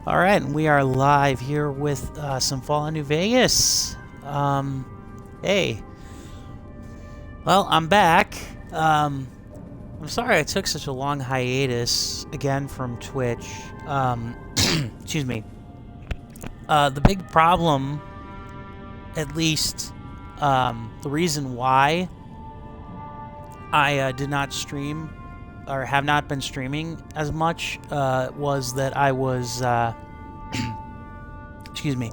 All right, and we are live here with some Fallout New Vegas. Hey, well, I'm back. I'm sorry I took such a long hiatus again from Twitch. Excuse me. The big problem, at least, the reason why I did not stream or have not been streaming as much was that I was, excuse me,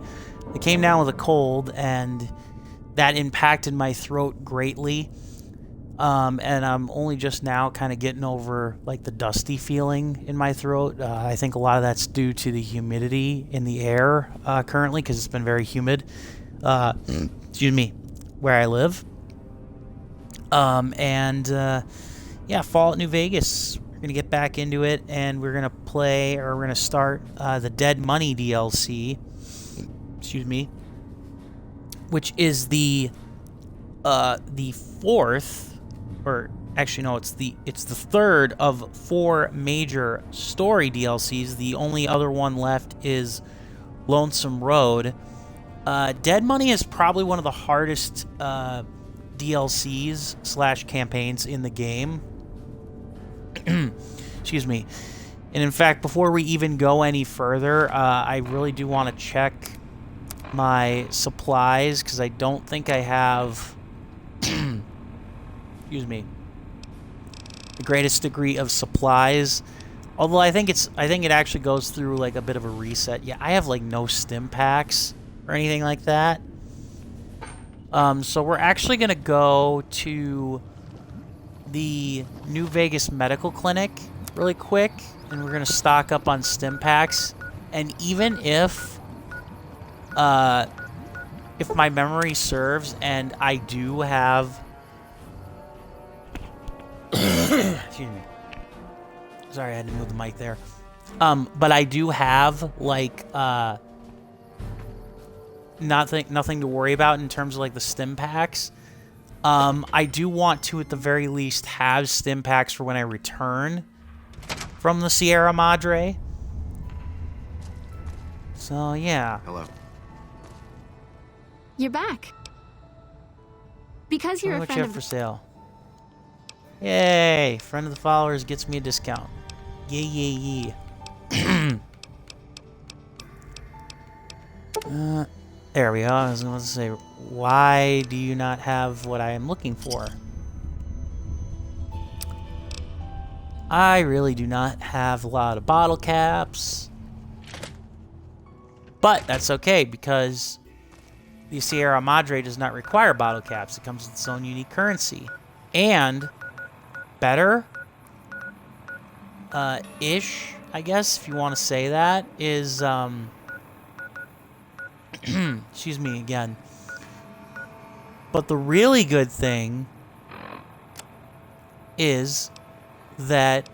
I came down with a cold and that impacted my throat greatly. And I'm only just now kind of getting over like the dusty feeling in my throat. I think a lot of that's due to the humidity in the air currently because it's been very humid. Excuse me, where I live. Yeah, Fallout New Vegas. We're going to get back into it, and we're going to play, or we're going to start the Dead Money DLC. Excuse me. Which is the fourth, or actually no, it's the third of 4 major story DLCs. The only other one left is Lonesome Road. Dead Money is probably one of the hardest DLCs / campaigns in the game. Excuse me. And in fact, before we even go any further, I really do want to check my supplies because I don't think I have excuse me, the greatest degree of supplies. Although I think it actually goes through like a bit of a reset. Yeah, I have like no stim packs or anything like that. So we're actually gonna go to the New Vegas Medical Clinic really quick, and we're gonna stock up on stim packs. And even if my memory serves, and I do have, excuse me, sorry, I had to move the mic there. But I do have like nothing to worry about in terms of like the stim packs. I do want to, at the very least, have stim packs for when I return from the Sierra Madre. So, yeah. Hello. You're back. Because you're a What friend you have for sale? Yay! Friend of the followers gets me a discount. Yay, yay, yay. There we go. I was going to say, why do you not have what I am looking for? I really do not have a lot of bottle caps. But that's okay, because the Sierra Madre does not require bottle caps. It comes with its own unique currency. And better, ish, I guess, if you want to say that, is, excuse me again. But the really good thing is that,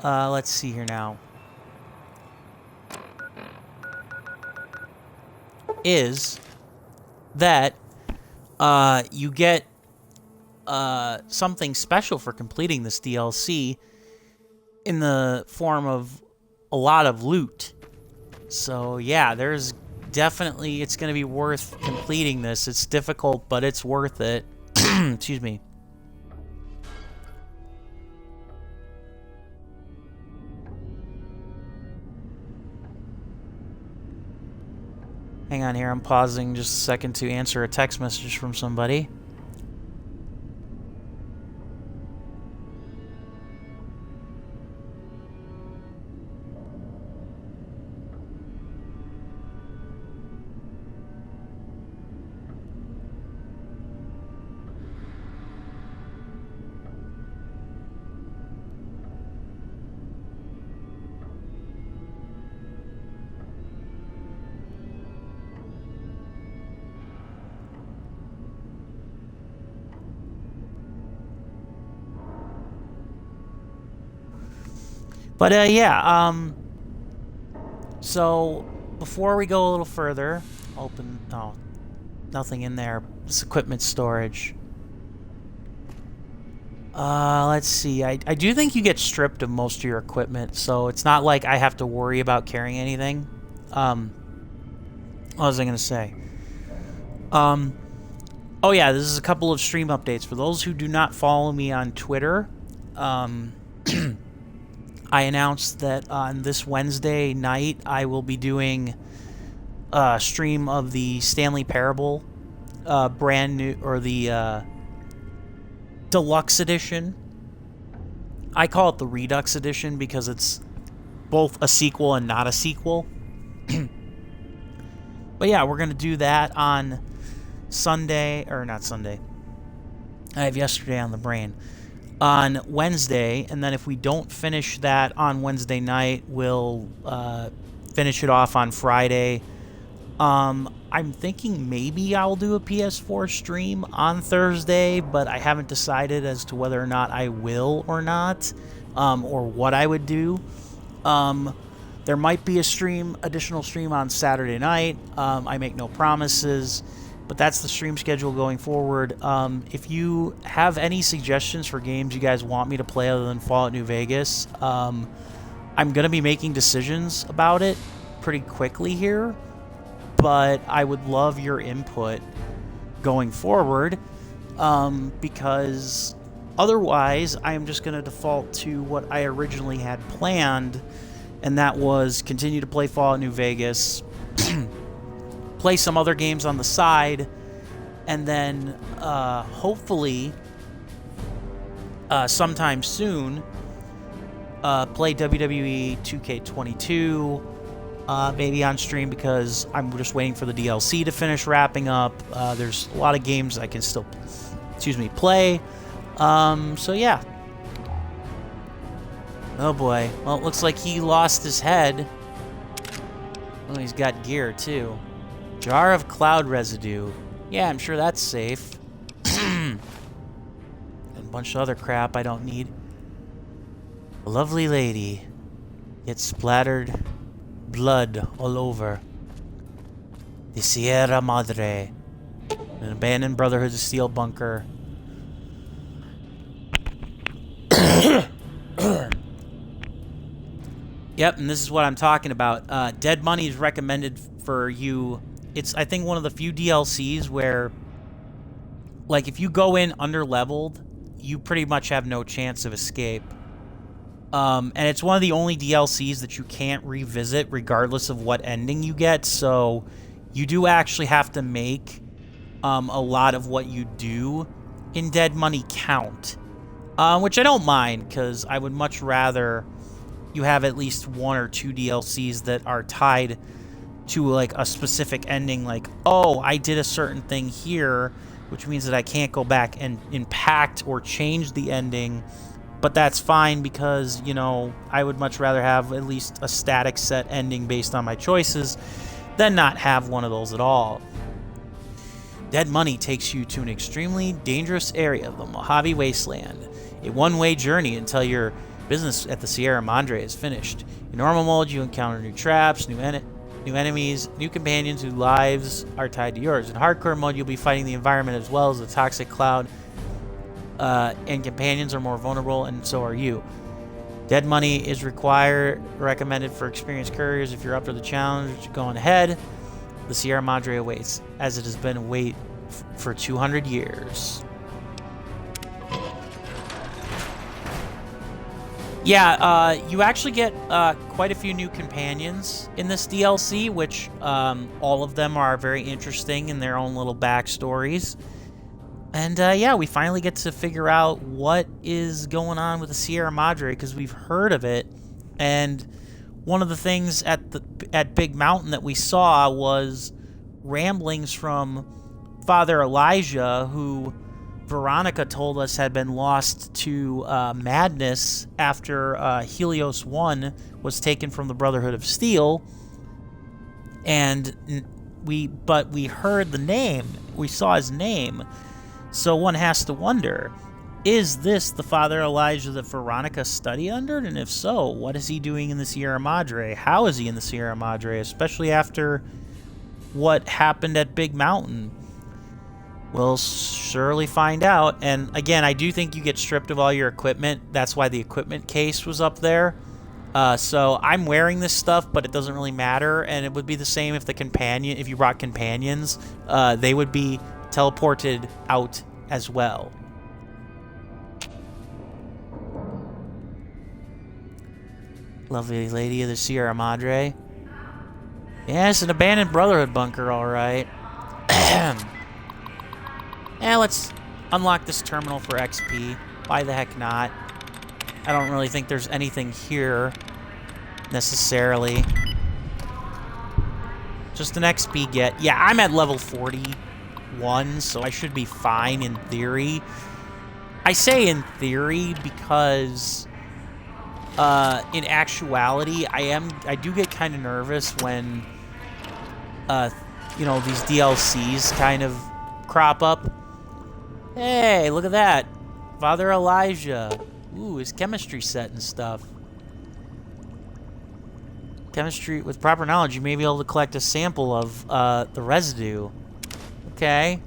let's see here now, is that you get something special for completing this DLC in the form of a lot of loot. So yeah, there's definitely, it's going to be worth completing this. It's difficult, but it's worth it. Excuse me. Hang on here, I'm pausing just a second to answer a text message from somebody. But, yeah, so, before we go a little further, nothing in there. It's equipment storage. Let's see. I do think you get stripped of most of your equipment, so it's not like I have to worry about carrying anything. What was I going to say? Oh yeah, this is a couple of stream updates. For those who do not follow me on Twitter, I announced that on this Wednesday night I will be doing a stream of the Stanley Parable brand new, or the Deluxe Edition. I call it the Redux Edition because it's both a sequel and not a sequel. But yeah, we're going to do that on Sunday, or not Sunday. I have yesterday on the brain. On Wednesday, and then if we don't finish that on Wednesday night, we'll finish it off on Friday. I'm thinking maybe I'll do a PS4 stream on Thursday, but I haven't decided as to whether or not I will or not, or what I would do. There might be a additional stream on Saturday night. I make no promises, but that's the stream schedule going forward. If you have any suggestions for games you guys want me to play other than Fallout New Vegas, I'm going to be making decisions about it pretty quickly here, but I would love your input going forward, because otherwise I am just going to default to what I originally had planned, and that was continue to play Fallout New Vegas, play some other games on the side, and then hopefully sometime soon play WWE 2K22 maybe on stream, because I'm just waiting for the DLC to finish wrapping up. There's a lot of games I can still play. So yeah. Oh boy. Well, it looks like he lost his head. Oh, he's got gear too. Jar of cloud residue. Yeah, I'm sure that's safe. And a bunch of other crap I don't need. A lovely lady gets splattered blood all over. The Sierra Madre. An abandoned Brotherhood of Steel bunker. Yep, and this is what I'm talking about. Dead Money is recommended for you. It's, I think, one of the few DLCs where, like, if you go in under-leveled, you pretty much have no chance of escape. And it's one of the only DLCs that you can't revisit regardless of what ending you get, so you do actually have to make a lot of what you do in Dead Money count. Which I don't mind, because I would much rather you have at least one or two DLCs that are tied to, like, a specific ending, like, oh, I did a certain thing here, which means that I can't go back and impact or change the ending, but that's fine because, you know, I would much rather have at least a static set ending based on my choices than not have one of those at all. Dead Money takes you to an extremely dangerous area of the Mojave Wasteland, a one-way journey until your business at the Sierra Madre is finished. In normal mode, you encounter new traps, new enemies, new companions whose lives are tied to yours. In hardcore mode, you'll be fighting the environment as well as the toxic cloud, and companions are more vulnerable, and so are you. Dead Money is recommended for experienced couriers. If you're up for the challenge, go on ahead. The Sierra Madre awaits, as it has been await for 200 years. Yeah, you actually get quite a few new companions in this DLC, which all of them are very interesting in their own little backstories. And yeah, we finally get to figure out what is going on with the Sierra Madre, because we've heard of it. And one of the things at Big Mountain that we saw was ramblings from Father Elijah, who Veronica told us had been lost to madness after Helios 1 was taken from the Brotherhood of Steel. And we heard the name. We saw his name. So one has to wonder, is this the Father Elijah that Veronica studied under? And if so, what is he doing in the Sierra Madre? How is he in the Sierra Madre, especially after what happened at Big Mountain? We'll surely find out. And again, I do think you get stripped of all your equipment. That's why the equipment case was up there. So I'm wearing this stuff, but it doesn't really matter. And it would be the same if if you brought companions, they would be teleported out as well. Lovely lady of the Sierra Madre. Yeah, it's an abandoned Brotherhood bunker, all right. Yeah, let's unlock this terminal for XP. Why the heck not? I don't really think there's anything here, necessarily. Just an XP get. Yeah, I'm at level 41, so I should be fine in theory. I say in theory because, in actuality, I do get kind of nervous when, you know, these DLCs kind of crop up. Hey, look at that. Father Elijah. Ooh, his chemistry set and stuff. Chemistry, with proper knowledge, you may be able to collect a sample of the residue. Okay.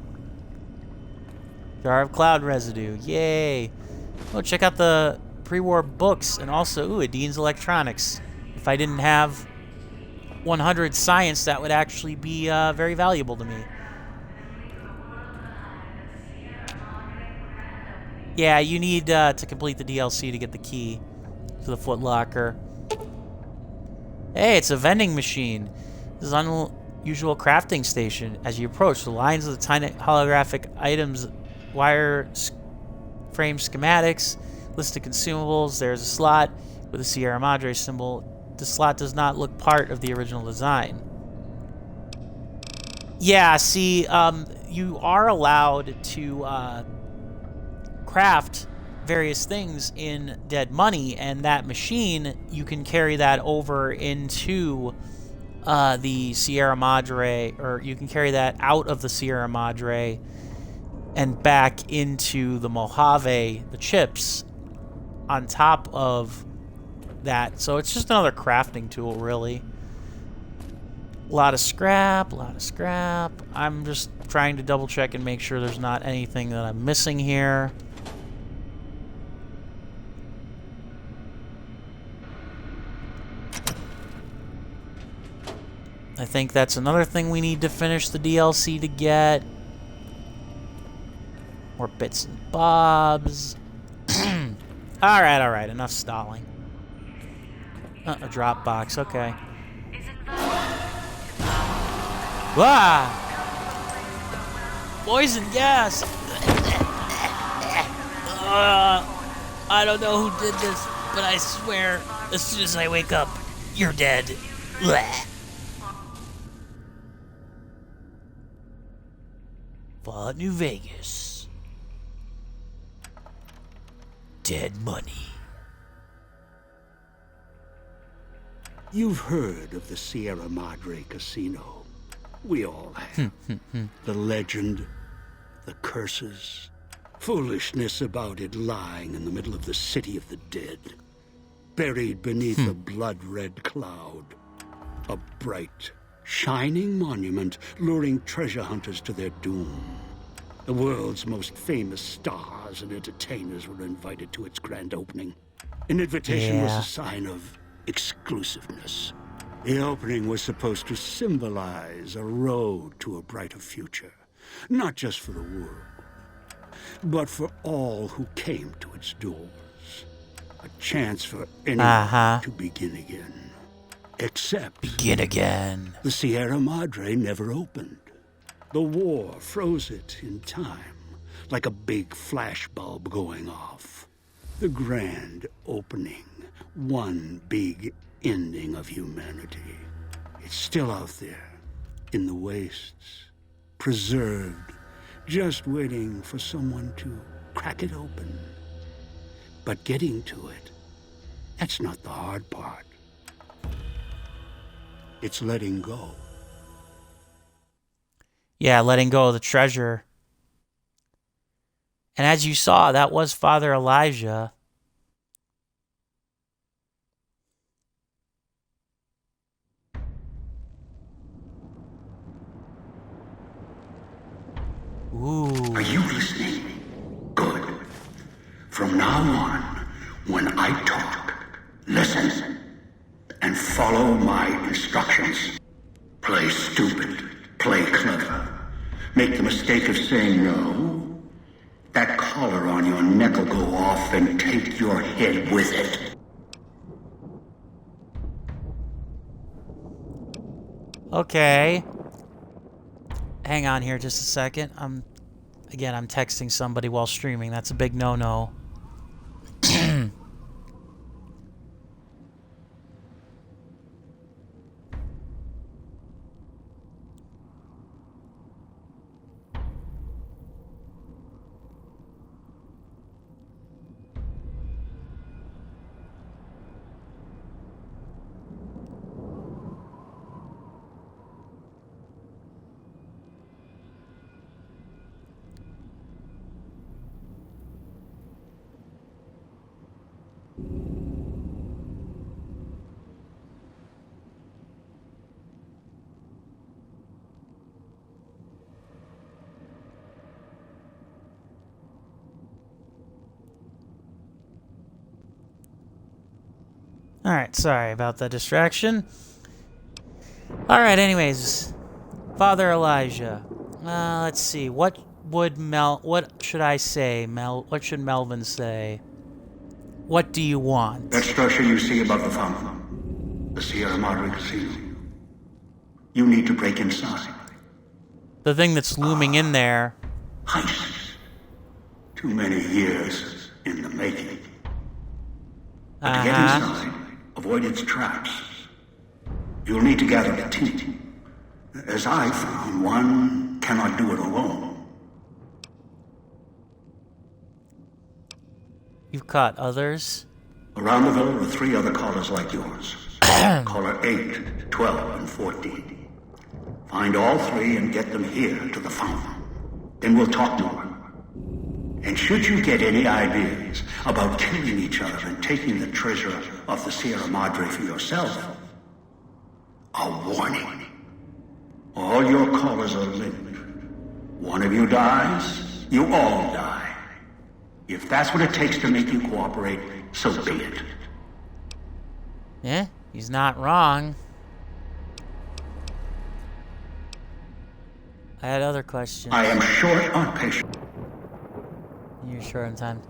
Jar of cloud residue. Yay. Oh, check out the pre-war books and also, ooh, Dean's Electronics. If I didn't have 100 science, that would actually be very valuable to me. Yeah, you need to complete the DLC to get the key to the Foot Locker. Hey, it's a vending machine. This is an unusual crafting station. As you approach, the lines of the tiny holographic items, wire frame schematics, list of consumables. There's a slot with a Sierra Madre symbol. The slot does not look part of the original design. Yeah, see, you are allowed to craft various things in Dead Money, and that machine, you can carry that over into the Sierra Madre, or you can carry that out of the Sierra Madre and back into the Mojave, the chips, on top of that. So it's just another crafting tool, really. A lot of scrap, a lot of scrap. I'm just trying to double check and make sure there's not anything that I'm missing here. I think that's another thing we need to finish the DLC to get. More bits and bobs. Alright, enough stalling. A drop box, okay. Wow! Poison gas! I don't know who did this, but I swear, as soon as I wake up, you're dead. Blech. Fallout New Vegas. Dead Money. You've heard of the Sierra Madre Casino. We all have. The legend, the curses, foolishness about it lying in the middle of the city of the dead, buried beneath a blood-red cloud. A bright, shining monument luring treasure hunters to their doom. The world's most famous stars and entertainers were invited to its grand opening. An invitation was a sign of exclusiveness. The opening was supposed to symbolize a road to a brighter future, not just for the world, but for all who came to its doors. A chance for anyone to begin again. Except... begin again. The Sierra Madre never opened. The war froze it in time, like a big flashbulb going off. The grand opening, one big ending of humanity. It's still out there, in the wastes, preserved, just waiting for someone to crack it open. But getting to it, that's not the hard part. It's letting go. Yeah, letting go of the treasure. And as you saw, that was Father Elijah. Ooh. now on, when I talk, listen and follow my instructions. Play stupid, play clever. Make the mistake of saying no. That collar on your neck will go off and take your head with it. Okay. Hang on here just a second. I'm texting somebody while streaming. That's a big no-no. Alright, sorry about that distraction. Alright, anyways. Father Elijah. Let's see. What should I say? What should Melvin say? What do you want? That structure you see above the fountain. The Sierra Madre Casino. You need to break inside. The thing that's looming in there. Heist. Too many years in the making. But to get inside, avoid its traps. You'll need to gather a team. As I found, one cannot do it alone. You've caught others? Around the villa are 3 other callers like yours. Caller 8, 12, and 14. Find all 3 and get them here to the fountain. Then we'll talk more. And should you get any ideas about killing each other and taking the treasure of the Sierra Madre for yourself, a warning. All your callers are linked. One of you dies, you all die. If that's what it takes to make you cooperate, so be it. Yeah, he's not wrong. I had other questions. I am short on patience. You're short on time.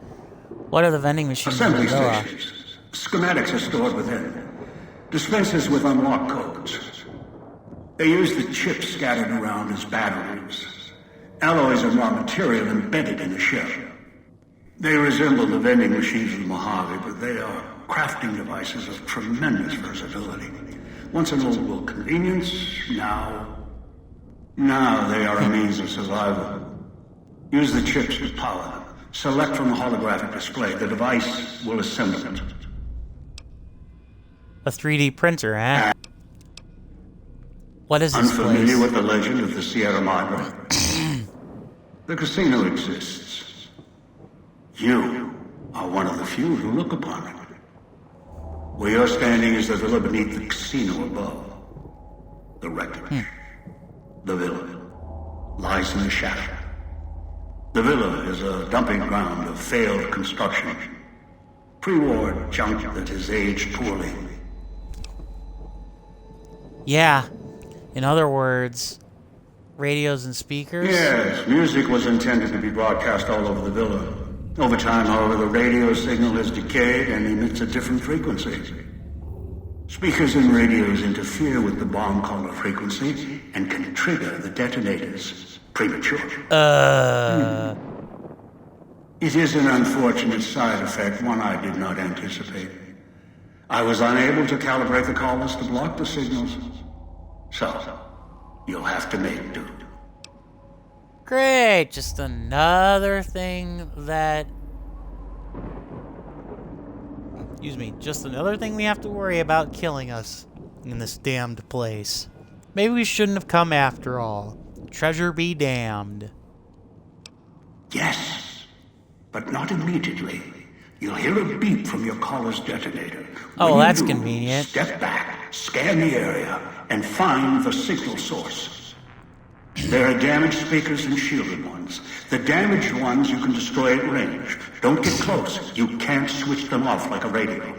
What are the vending machines in Assembly the villa? stations. Schematics are stored within. Dispensers with unlock codes. They use the chips scattered around as batteries. Alloys and raw material embedded in the shell. They resemble the vending machines of the Mojave, but they are crafting devices of tremendous versatility. Once an old world convenience, now they are a means of survival. Use the chips to power them. Select from the holographic display. The device will assemble it. A 3D printer, eh? What is this Unfamiliar place? with the legend of the Sierra Madre? The casino exists. You are one of the few who look upon it. Where you're standing is the villa beneath the casino above. The wreckage. The villa lies in the shadow. The villa is a dumping ground of failed construction. Pre-war junk that has aged poorly. Yeah. In other words, radios and speakers? Yes, music was intended to be broadcast all over the villa. Over time, however, the radio signal has decayed and emits a different frequency. Speakers and radios interfere with the bomb caller frequency and can trigger the detonators prematurely. It is an unfortunate side effect, one I did not anticipate. I was unable to calibrate the callers to block the signals. So, you'll have to make do. Great! Just another thing that... Excuse me. Just another thing we have to worry about killing us in this damned place. Maybe we shouldn't have come after all. Treasure be damned. Yes, but not immediately. You'll hear a beep from your caller's detonator. Oh, When you that's do, convenient. Step back, scan the area, and find the signal source. There are damaged speakers and shielded ones. The damaged ones you can destroy at range. Don't get close. You can't switch them off like a radio.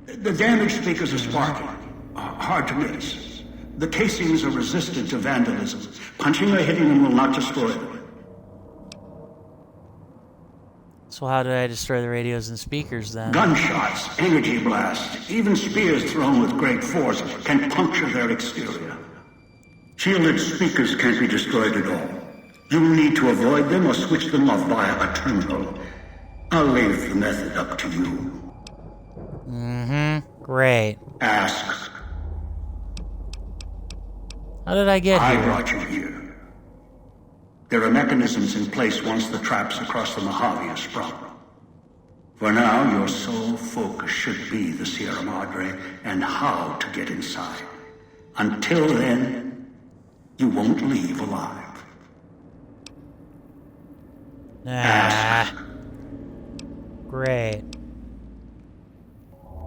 The damaged speakers are sparking. Hard to miss. The casings are resistant to vandalism. Punching or hitting them will not destroy them. So how did I destroy the radios and speakers then? Gunshots, energy blasts, even spears thrown with great force can puncture their exterior. Shielded speakers can't be destroyed at all. You'll need to avoid them or switch them off via a terminal. I'll leave the method up to you. Great. Ask. How did I get here? I brought you here. There are mechanisms in place once the traps across the Mojave are sprung. For now, your sole focus should be the Sierra Madre and how to get inside. Until then, you won't leave alive. Nah. Great.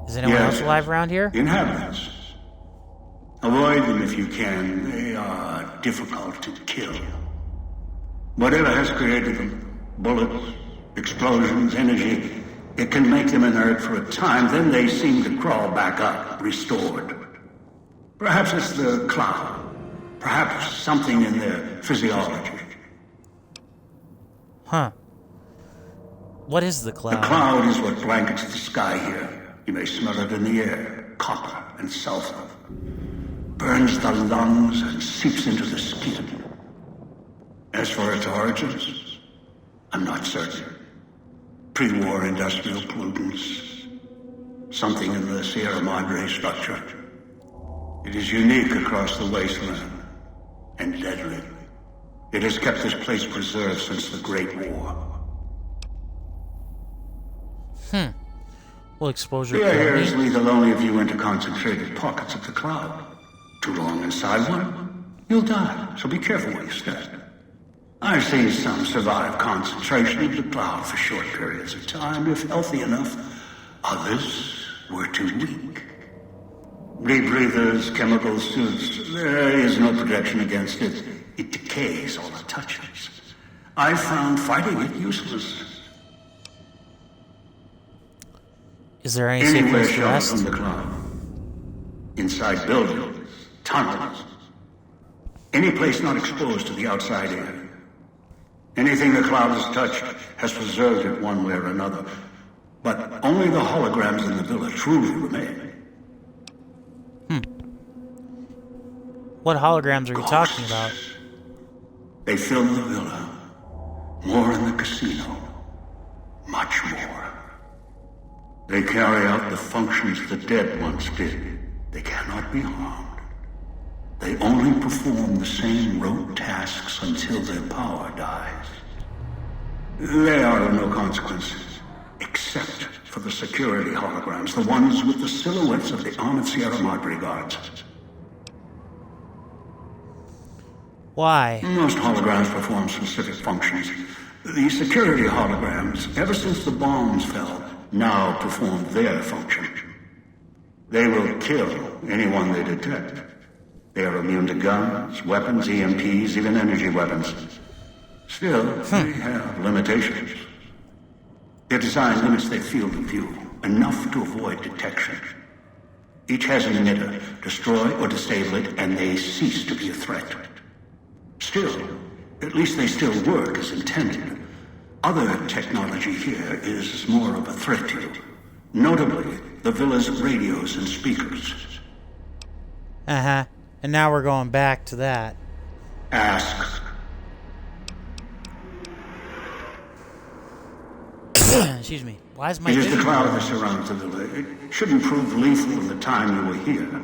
Is anyone else alive around here? Inhabitants. Avoid them if you can. They are difficult to kill. Whatever has created them, bullets, explosions, energy, it can make them inert for a time, then they seem to crawl back up, restored. Perhaps it's the cloud. Perhaps something in their physiology. Huh. What is the cloud? The cloud is what blankets the sky here. You may smell it in the air. Copper and sulfur. Burns the lungs and seeps into the skin. As for its origins, I'm not certain. Pre-war industrial pollutants. Something in the Sierra Madre structure. It is unique across the wasteland. And deadly. It has kept this place preserved since the Great War. Well, exposure The air killed is me. lethal only if you enter concentrated pockets of the cloud. Too long inside one, you'll die, so be careful where you step. I've seen some survive concentration of the cloud for short periods of time, if healthy enough. Others were too weak. Rebreathers, chemical suits, there is no protection against it. It decays all it touches. I found fighting it useless. Is there any safe Anywhere place to sheltered rest? from the cloud. Inside buildings, tunnels. Any place not exposed to the outside air. Anything the cloud has touched has preserved it one way or another. But only the holograms in the villa truly remain. What holograms are you talking about? They fill the villa. More in the casino. Much more. They carry out the functions the dead once did. They cannot be harmed. They only perform the same rote tasks until their power dies. They are of no consequence, except for the security holograms, the ones with the silhouettes of the armored Sierra Madre guards. Why? Most holograms perform specific functions. The security holograms, ever since the bombs fell, now perform their function. They will kill anyone they detect. They are immune to guns, weapons, EMPs, even energy weapons. Still, they have limitations. Their design limits their field of view, enough to avoid detection. Each has an emitter. Destroy or disable it, and they cease to be a threat. Still, at least they still work as intended. Other technology here is more of a threat to you. Notably, the villa's radios and speakers. Uh-huh. And now we're going back to that. Ask. Excuse me. Why is my It is the vision cloud blurry? that surrounds the villa. It shouldn't prove lethal in the time you were here.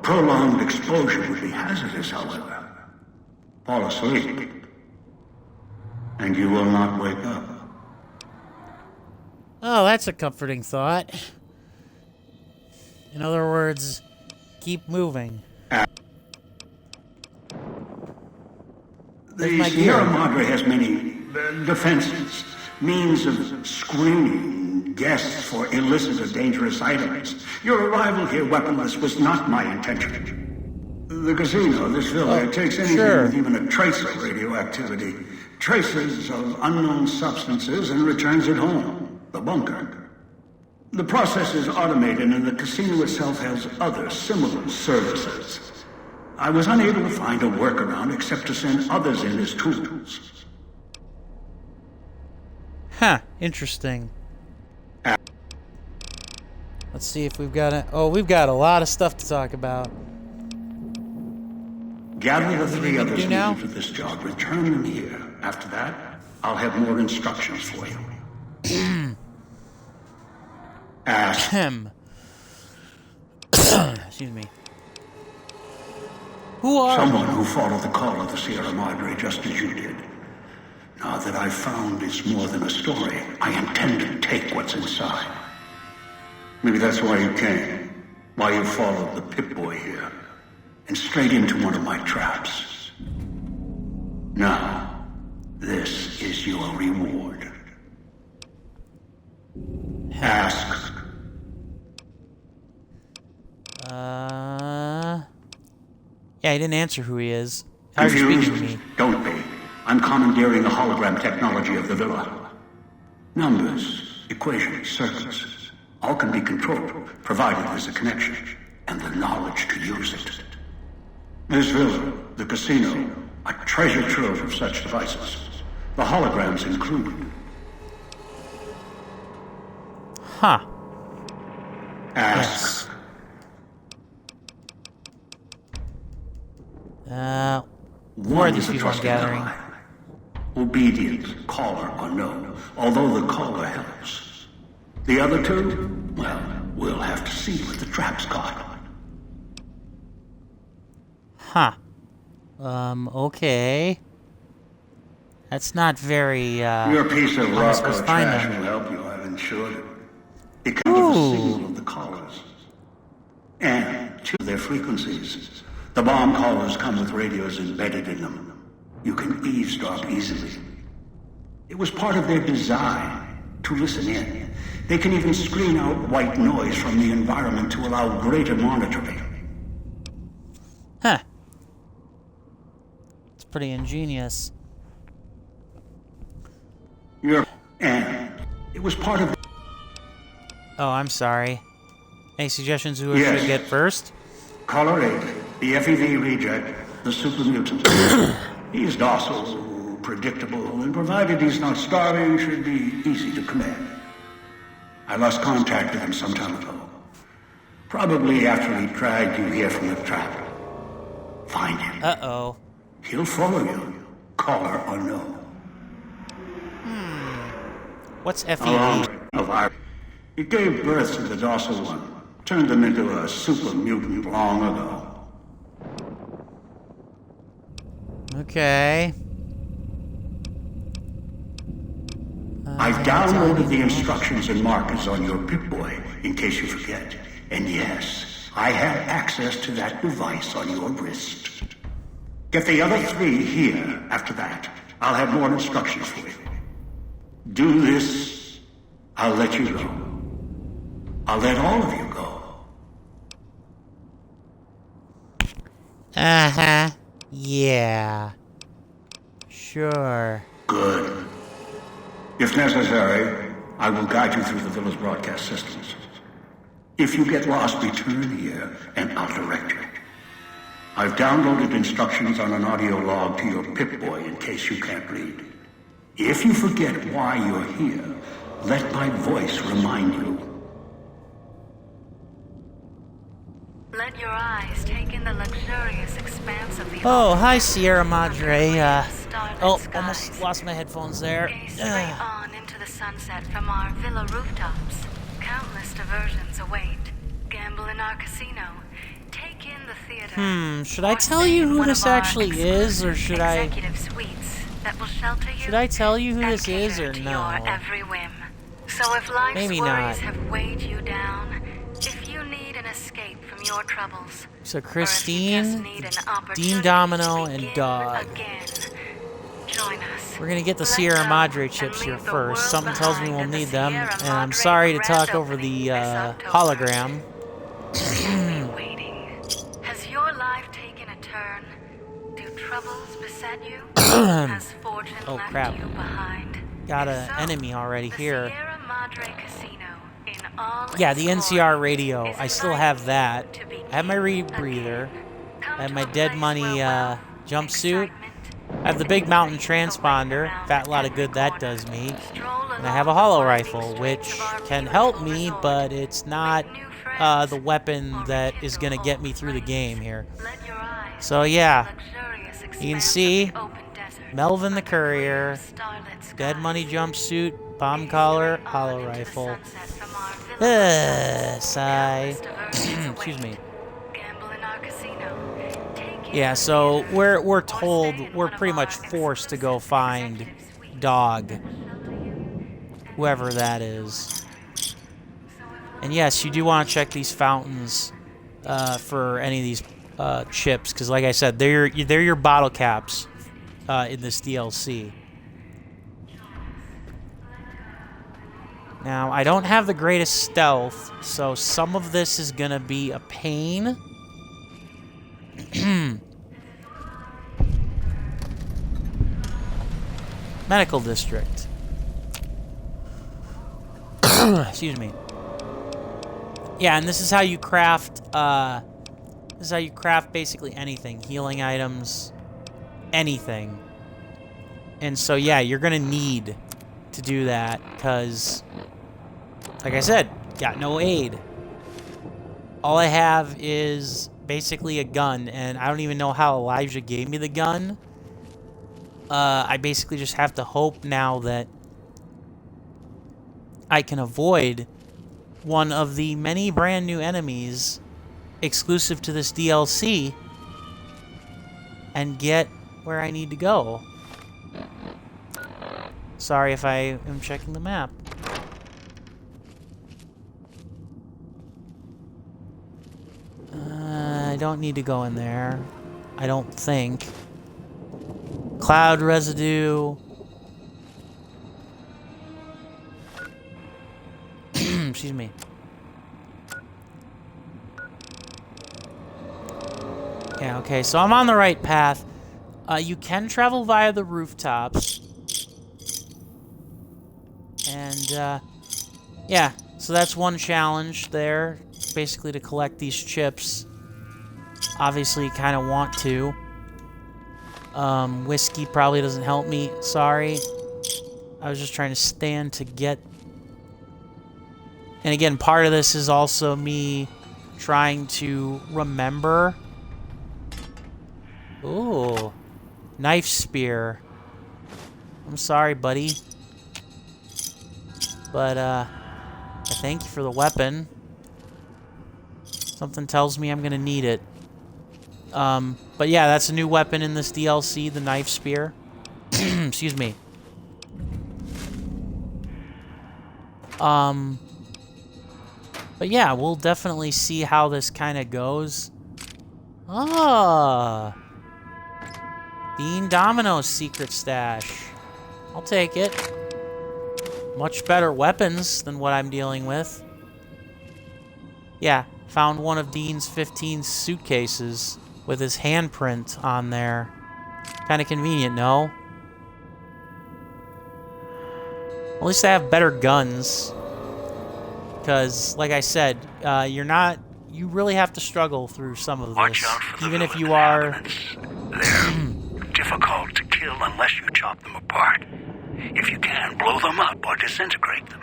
Prolonged exposure would be hazardous, however. Fall asleep, and you will not wake up. Oh, that's a comforting thought. In other words, keep moving. The my Sierra gear? Madre has many defenses, means of screening guests for illicit or dangerous items. Your arrival here weaponless was not my intention. The casino, this villa, it takes anything sure. with even a trace of radioactivity, traces of unknown substances, and returns it home. The bunker. The process is automated, and the casino itself has other similar services. I was unable to find a workaround except to send others in as tools. Huh, interesting. Let's see if we've got it. Oh, we've got a lot of stuff to talk about. Gather the three others do now? needed for this job. Return them here. After that, I'll have more instructions for you. Ask. Excuse me. Who are Someone who followed the call of the Sierra Madre just as you did. Now that I've found it's more than a story, I intend to take what's inside. Maybe that's why you came. Why you followed the Pip-Boy here. And straight into one of my traps. Now, this is your reward. Ask. Yeah, he didn't answer who he is. How are you speaking to me? Don't be. I'm commandeering the hologram technology of the villa. Numbers, equations, circuits, all can be controlled, provided there's a connection, and the knowledge to use it. This villa, the casino, a treasure trove of such devices. The holograms included. Huh. Ask. Who are these is a people I'm trusted gathering? ally. Obedient, caller or no, although the caller helps. The other two, well, we'll have to see what the trap's got. Huh. Okay. That's not very, Your piece of rock supposed or to find trash them. will help you, I've ensured it. It can give a signal of the callers. And to their frequencies. The bomb callers come with radios embedded in them. You can eavesdrop easily. It was part of their design to listen in. They can even screen out white noise from the environment to allow greater monitoring. Huh. It's pretty ingenious. And it was part of... Oh, I'm sorry. Any suggestions who I Yes. should get first? Caller 8, the FEV reject, the super mutant. He's docile, predictable, and provided he's not starving, should be easy to command. I lost contact with him some time ago. Probably after he dragged you here from the trap. Find him. Uh-oh. He'll follow you, caller or no. What's FEV? Along of our... It gave birth to the docile one. Turned them into a super mutant long ago. Okay. I've downloaded the instructions and markers on your Pip-Boy, in case you forget. And yes, I have access to that device on your wrist. Get the other three here after that. I'll have more instructions for you. Do this, I'll let you go. I'll let all of you go. Uh-huh. Yeah. Sure. Good. If necessary, I will guide you through the villa's broadcast systems. If you get lost, return here, and I'll direct you. I've downloaded instructions on an audio log to your Pip-Boy in case you can't read. If you forget why you're here, let my voice remind you. Let your eyes take in the luxurious expanse of the Oh, hi, Sierra Madre. Oh, skies. almost lost my headphones there. Gaze straight on into the sunset from our villa rooftops. Countless diversions await. Gamble in our casino. Take in the theater. Should I Or tell stay you in who one this of our actually is, or should I... executive suites that will shelter you Should I tell you who and this is, cater or to no? your every whim. So if life's Maybe worries not. have weighed you down, if you need an escape from your troubles, So or if you just Christine, need an Dean opportunity Domino, to and begin Dog. again, join us. We're gonna get the Let Sierra go Madre and chips leave here the first. world Something tells me behind we'll at the need them, Sierra and I'm Madre sorry to grand talk over the opening this October. hologram. Gently waiting. Has your life taken a return? Do troubles beset you? Has fortune Oh, left crap. you behind? Got If an so, enemy already the here. Sierra Madre Casino in all Yeah, its the glory NCR radio. is I still have inviting that. you to begin I have my again. rebreather. Come I have to my a dead place money where wealth, jumpsuit. excitement, I have the and big mountain intrigue await transponder. around Fat lot of every good that corner. does me. Stroll And I have a along the hollow winding rifle, streets which of our can beautiful help me, resort. but it's not Make new friends, the weapon or that is rekindle going to get me old through the flames. game here. Let your eyes So see yeah, the luxurious you can expanse see of the open desert Melvin the under clear, Courier, starlit skies. dead money jumpsuit, bomb Gaze collar, straight on hollow into the rifle. sunset from our villa Sigh. countless diversions Excuse me. await. Gamble in our casino. Take in Yeah, the so theater, we're or told stay in we're one of pretty our much forced to go exclusive find executive suites. Dog, Shelter you and whoever make that you is. yours. And yes, you do want to check these fountains for any of these chips, because like I said, they're your bottle caps in this DLC. Now, I don't have the greatest stealth, so some of this is gonna be a pain. Medical district. Excuse me. Yeah, and this is how you craft, basically anything. Healing items, anything. And so, yeah, you're gonna need to do that, because, like I said, got no aid. All I have is basically a gun, and I don't even know how Elijah gave me the gun. I basically just have to hope now that I can avoid one of the many brand new enemies exclusive to this DLC and get where I need to go. Sorry if I am checking the map. I don't need to go in there. I don't think. Cloud residue. Excuse me. Yeah, okay, so I'm on the right path. You can travel via the rooftops. And, yeah, so that's one challenge there. Basically to collect these chips. Obviously, you kind of want to. Whiskey probably doesn't help me. Sorry. I was just trying to stand to get... And again, part of this is also me trying to remember. Ooh. Knife spear. I'm sorry, buddy. But, I thank you for the weapon. Something tells me I'm gonna need it. But yeah, that's a new weapon in this DLC, the knife spear. Excuse me. But yeah, we'll definitely see how this kind of goes. Ah. Dean Domino's secret stash. I'll take it. Much better weapons than what I'm dealing with. Yeah, found one of Dean's 15 suitcases with his handprint on there. Kind of convenient, no? At least I have better guns. Because, like I said, you really have to struggle through some of this. Even if you are... They're difficult to kill unless you chop them apart. If you can, blow them up or disintegrate them.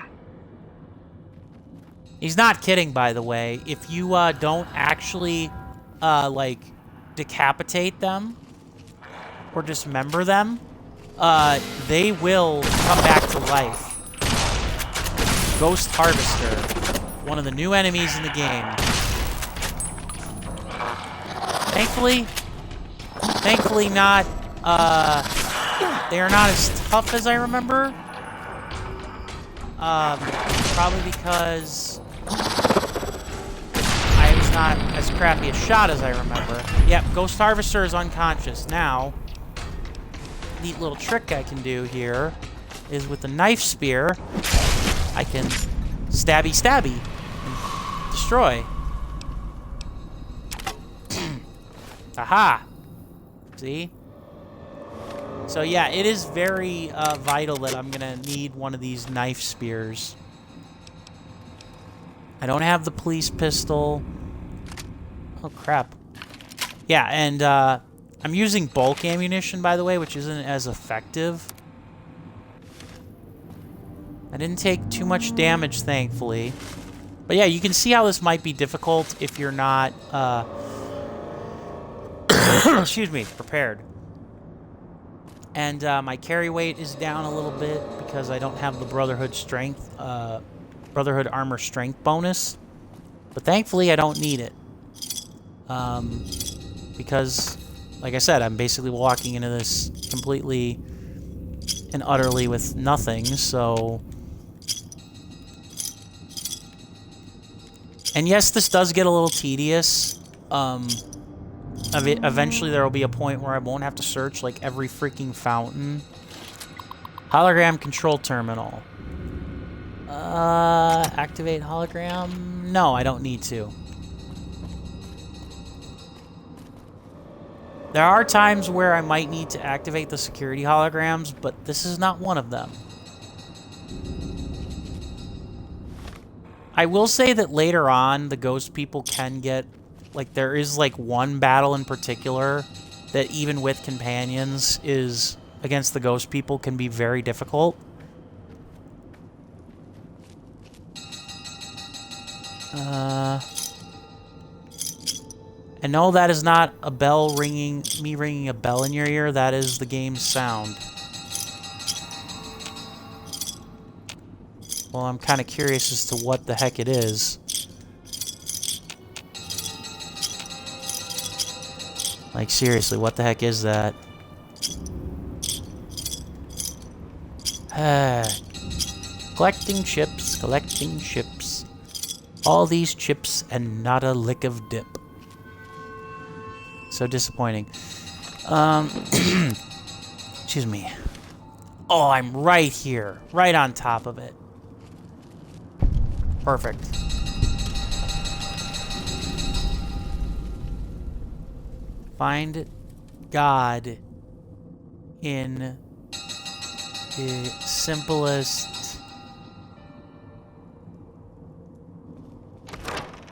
He's not kidding, by the way. If you don't actually, like, decapitate them or dismember them, they will come back to life. Ghost Harvester, one of the new enemies in the game. Thankfully not, they are not as tough as I remember. Probably because I was not as crappy a shot as I remember. Yep, Ghost Harvester is unconscious. Now, neat little trick I can do here is with the knife spear, I can stabby and destroy. Aha! See? So yeah, it is very vital that I'm gonna need one of these knife spears. I don't have the police pistol. Oh, crap. Yeah, and I'm using bulk ammunition, by the way, which isn't as effective. I didn't take too much damage, thankfully. But yeah, you can see how this might be difficult if you're not, excuse me, prepared. And my carry weight is down a little bit because I don't have the Brotherhood strength, Brotherhood armor strength bonus. But thankfully, I don't need it. Because, like I said, I'm basically walking into this completely and utterly with nothing, so... And yes, this does get a little tedious. Eventually there will be a point where I won't have to search, like, every freaking fountain. Hologram control terminal. Activate hologram? No, I don't need to. There are times where I might need to activate the security holograms, but this is not one of them. I will say that later on, the ghost people can get... Like, there is, like, one battle in particular that even with companions is... Against the ghost people can be very difficult. And no, that is not a bell ringing... Me ringing a bell in your ear. That is the game's sound. Well, I'm kind of curious as to what the heck it is. Like, seriously, what the heck is that? Collecting chips, collecting chips. All these chips and not a lick of dip. So disappointing. Excuse me. Oh, I'm right here. Right on top of it. Perfect. Find God in the simplest...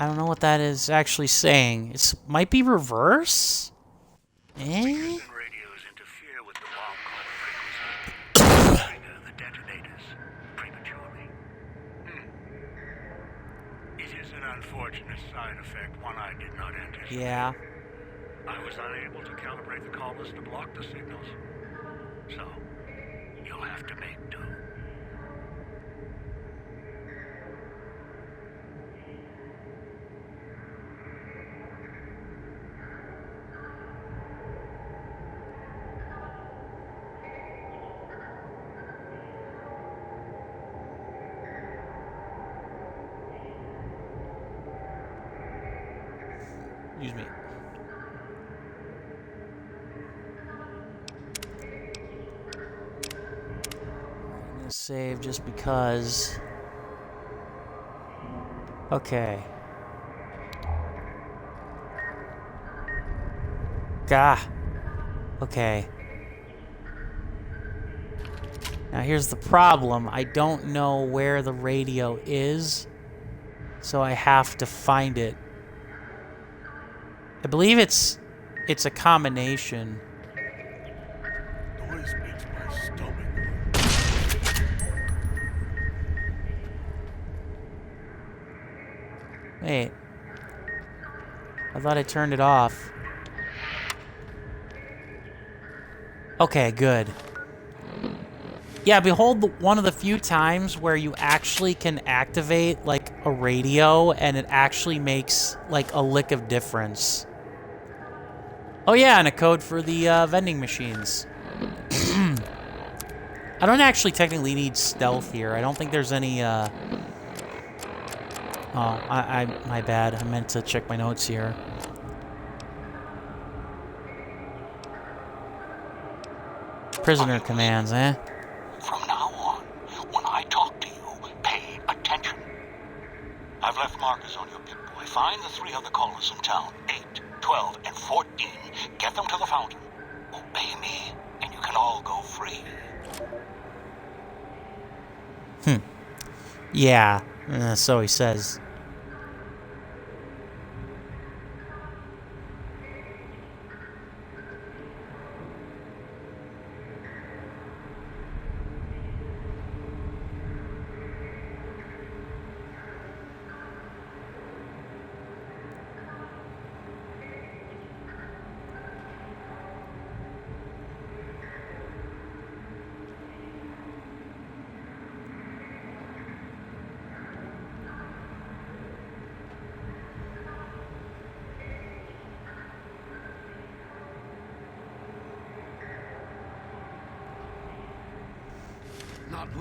I don't know what that is actually saying. It might be reverse? Eh? Radios interfere with the bomb call frequency. Trigger the detonators prematurely. It is an unfortunate side effect, one I did not anticipate. Yeah. I was unable to calibrate the call list to block the signals. So, you'll have to make do. Excuse me. I'm gonna save just because. Okay. Gah. Okay. Now here's the problem. I don't know where the radio is, so I have to find it. I believe it's a combination. Noise makes my stomach. Wait. I thought I turned it off. Okay, good. Yeah, behold one of the few times where you actually can activate, like, a radio and it actually makes, like, a lick of difference. Oh yeah, and a code for the vending machines. I don't actually technically need stealth here. I don't think there's any, Oh, my bad. I meant to check my notes here. Prisoner commands, eh? From now on, when I talk to you, pay attention. I've left markers on your Pip-Boy. Find the 3 other callers in town, 8, 12, and 14. Get them to the fountain. Obey me, and you can all go free. Yeah, so he says.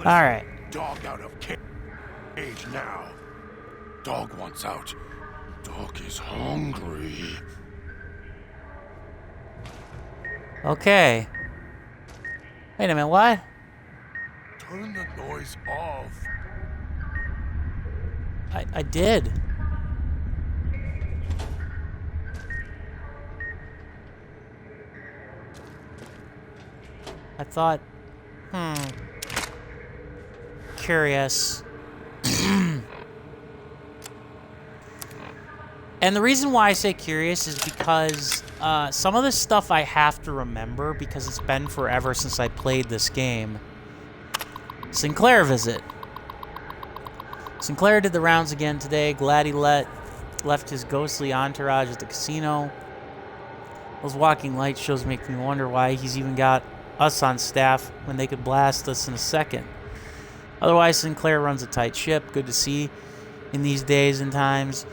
All right. Dog out of cage now. Dog wants out. Dog is hungry. Okay. Wait a minute, what? Turn the noise off. I did. I thought, curious. And the reason why I say curious is because some of this stuff I have to remember because it's been forever since I played this game. Sinclair visit. Sinclair did the rounds again today. Glad he left his ghostly entourage at the casino. Those walking light shows make me wonder why he's even got us on staff when they could blast us in a second. Otherwise, Sinclair runs a tight ship. Good to see in these days and times.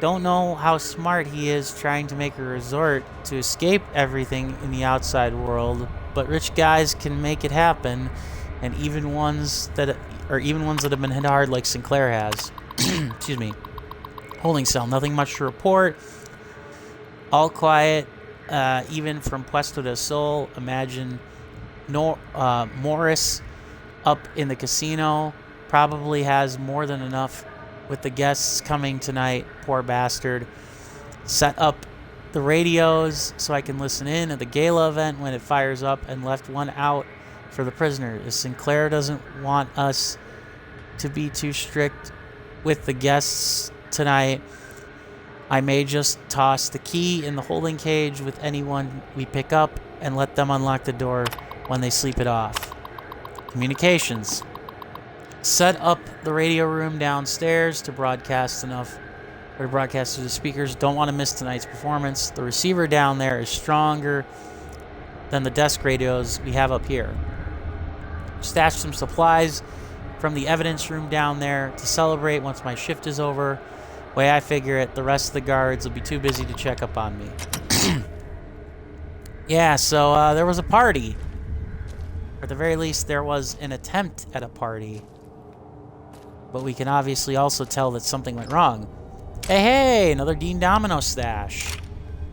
Don't know how smart he is trying to make a resort to escape everything in the outside world, but rich guys can make it happen, and even ones that have been hit hard like Sinclair has. Excuse me. Holding cell, nothing much to report. All quiet, even from Puesto del Sol. Imagine Morris up in the casino probably has more than enough with the guests coming tonight. Poor bastard. Set up the radios so I can listen in at the gala event when it fires up, and left one out for the prisoners. Sinclair doesn't want us to be too strict with the guests tonight. I may just toss the key in the holding cage with anyone we pick up and let them unlock the door when they sleep it off. Communications. Set up the radio room downstairs to broadcast to the speakers. Don't want to miss tonight's performance. The receiver down there is stronger than the desk radios we have up here. Stash some supplies from the evidence room down there to celebrate once my shift is over. Way I figure it, the rest of the guards will be too busy to check up on me. Yeah, so there was a party. Or at the very least, there was an attempt at a party. But we can obviously also tell that something went wrong. Hey, another Dean Domino stash.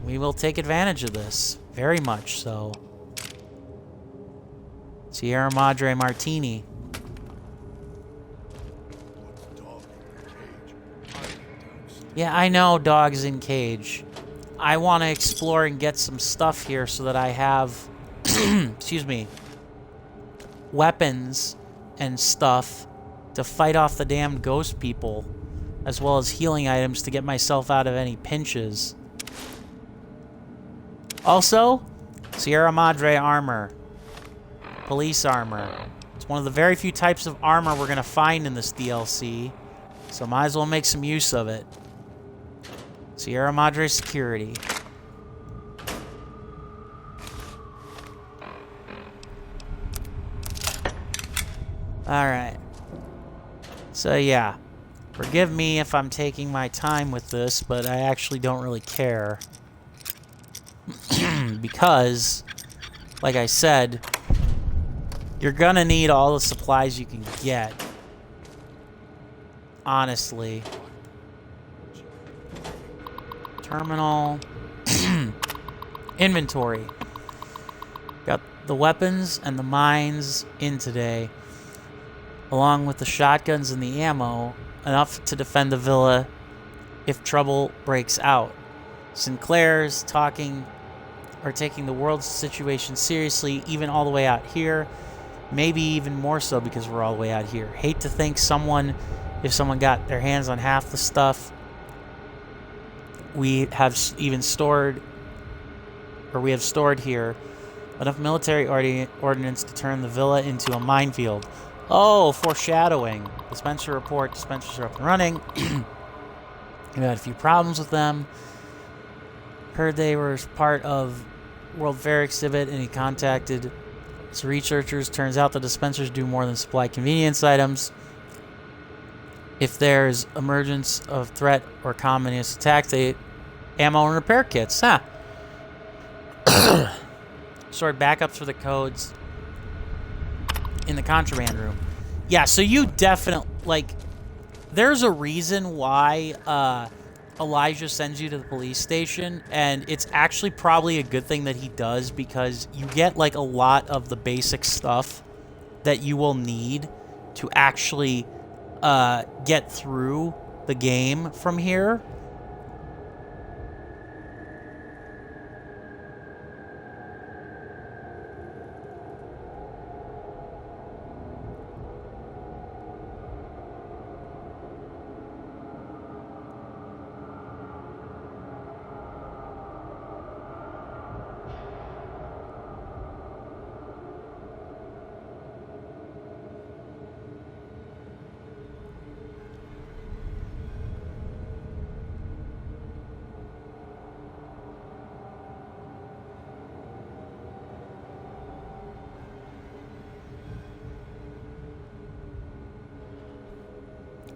We will take advantage of this. Very much so. Sierra Madre Martini. Yeah, I know dog's in cage. I want to explore and get some stuff here so that I have, excuse me, weapons and stuff to fight off the damned ghost people, as well as healing items to get myself out of any pinches. Also, Sierra Madre armor. Police armor. It's one of the very few types of armor we're going to find in this DLC, so might as well make some use of it. Sierra Madre security. Alright. So yeah. Forgive me if I'm taking my time with this, but I actually don't really care. Because, like I said, you're gonna need all the supplies you can get. Honestly. Terminal. Inventory. Got the weapons and the mines in today, along with the shotguns and the ammo, enough to defend the villa if trouble breaks out. Sinclair's talking are taking the world's situation seriously, even all the way out here. Maybe even more so because we're all the way out here. Hate to think if someone got their hands on half the stuff we have stored here, enough military ordnance to turn the villa into a minefield. Oh, foreshadowing. Dispenser report. Dispensers are up and running. We had a few problems with them. Heard they were part of World Fair exhibit, and he contacted some researchers. Turns out the dispensers do more than supply convenience items. If there's emergence of threat or communist attacks, they ammo and repair kits. Huh. Stored backups for the codes in the contraband room. Yeah, so you definitely, like, there's a reason why Elijah sends you to the police station, and it's actually probably a good thing that he does, because you get, like, a lot of the basic stuff that you will need to actually get through the game from here.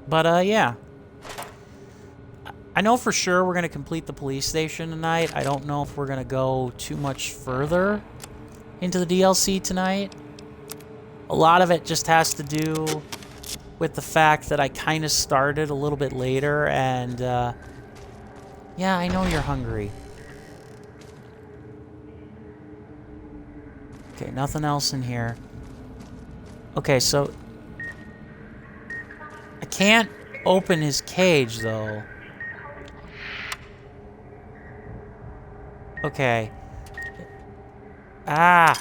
But, yeah. I know for sure we're going to complete the police station tonight. I don't know if we're going to go too much further into the DLC tonight. A lot of it just has to do with the fact that I kind of started a little bit later, and, yeah, I know you're hungry. Okay, nothing else in here. Okay, so I can't open his cage, though. Okay. Ah!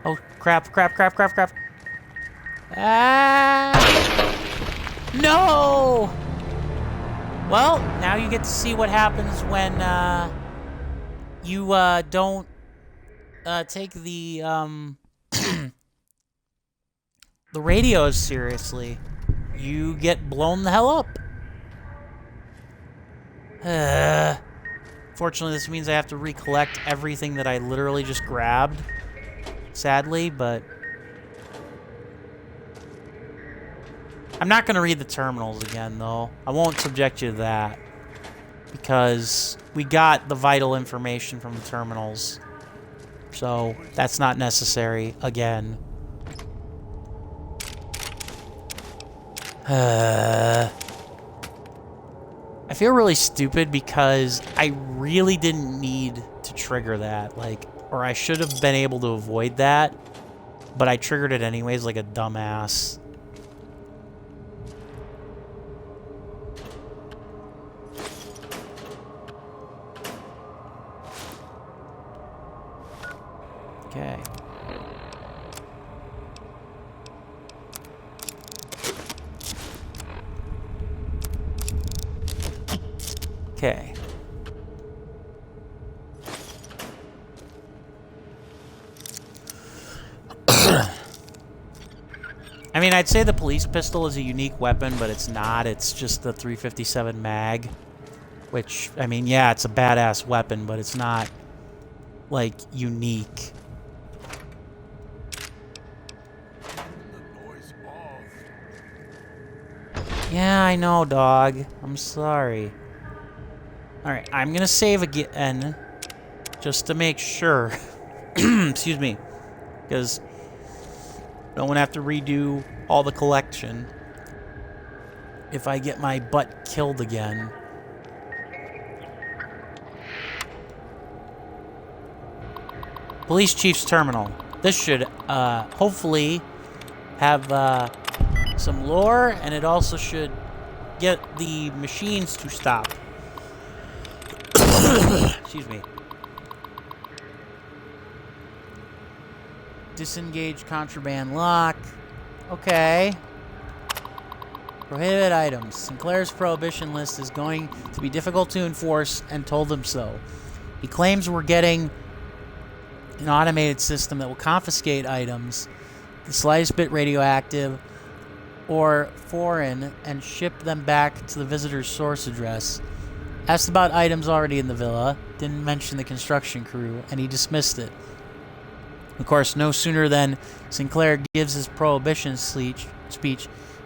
Oh, crap, crap, crap, crap, crap. Ah! No! Well, now you get to see what happens when, you, don't, take the, the radios seriously. You get blown the hell up. Fortunately, this means I have to recollect everything that I literally just grabbed. Sadly, but I'm not going to read the terminals again, though. I won't subject you to that, because we got the vital information from the terminals, so that's not necessary again. I feel really stupid because I really didn't need to trigger that, like, or I should have been able to avoid that, but I triggered it anyways like a dumbass. Okay. Okay. I mean, I'd say the police pistol is a unique weapon, but it's not. It's just the 357 mag, which, I mean, yeah, it's a badass weapon, but it's not, like, unique. Yeah, I know, dog. I'm sorry. Alright, I'm gonna save again, just to make sure. Excuse me. Because I don't want to have to redo all the collection if I get my butt killed again. Police Chief's Terminal. This should, hopefully, have some lore, and it also should get the machines to stop. Excuse me. Disengage contraband lock. Okay. Prohibited items. Sinclair's prohibition list is going to be difficult to enforce and told him so. He claims we're getting an automated system that will confiscate items, the slightest bit radioactive or foreign, and ship them back to the visitor's source address. Asked about items already in the villa, didn't mention the construction crew, and he dismissed it. Of course, no sooner than Sinclair gives his prohibition speech,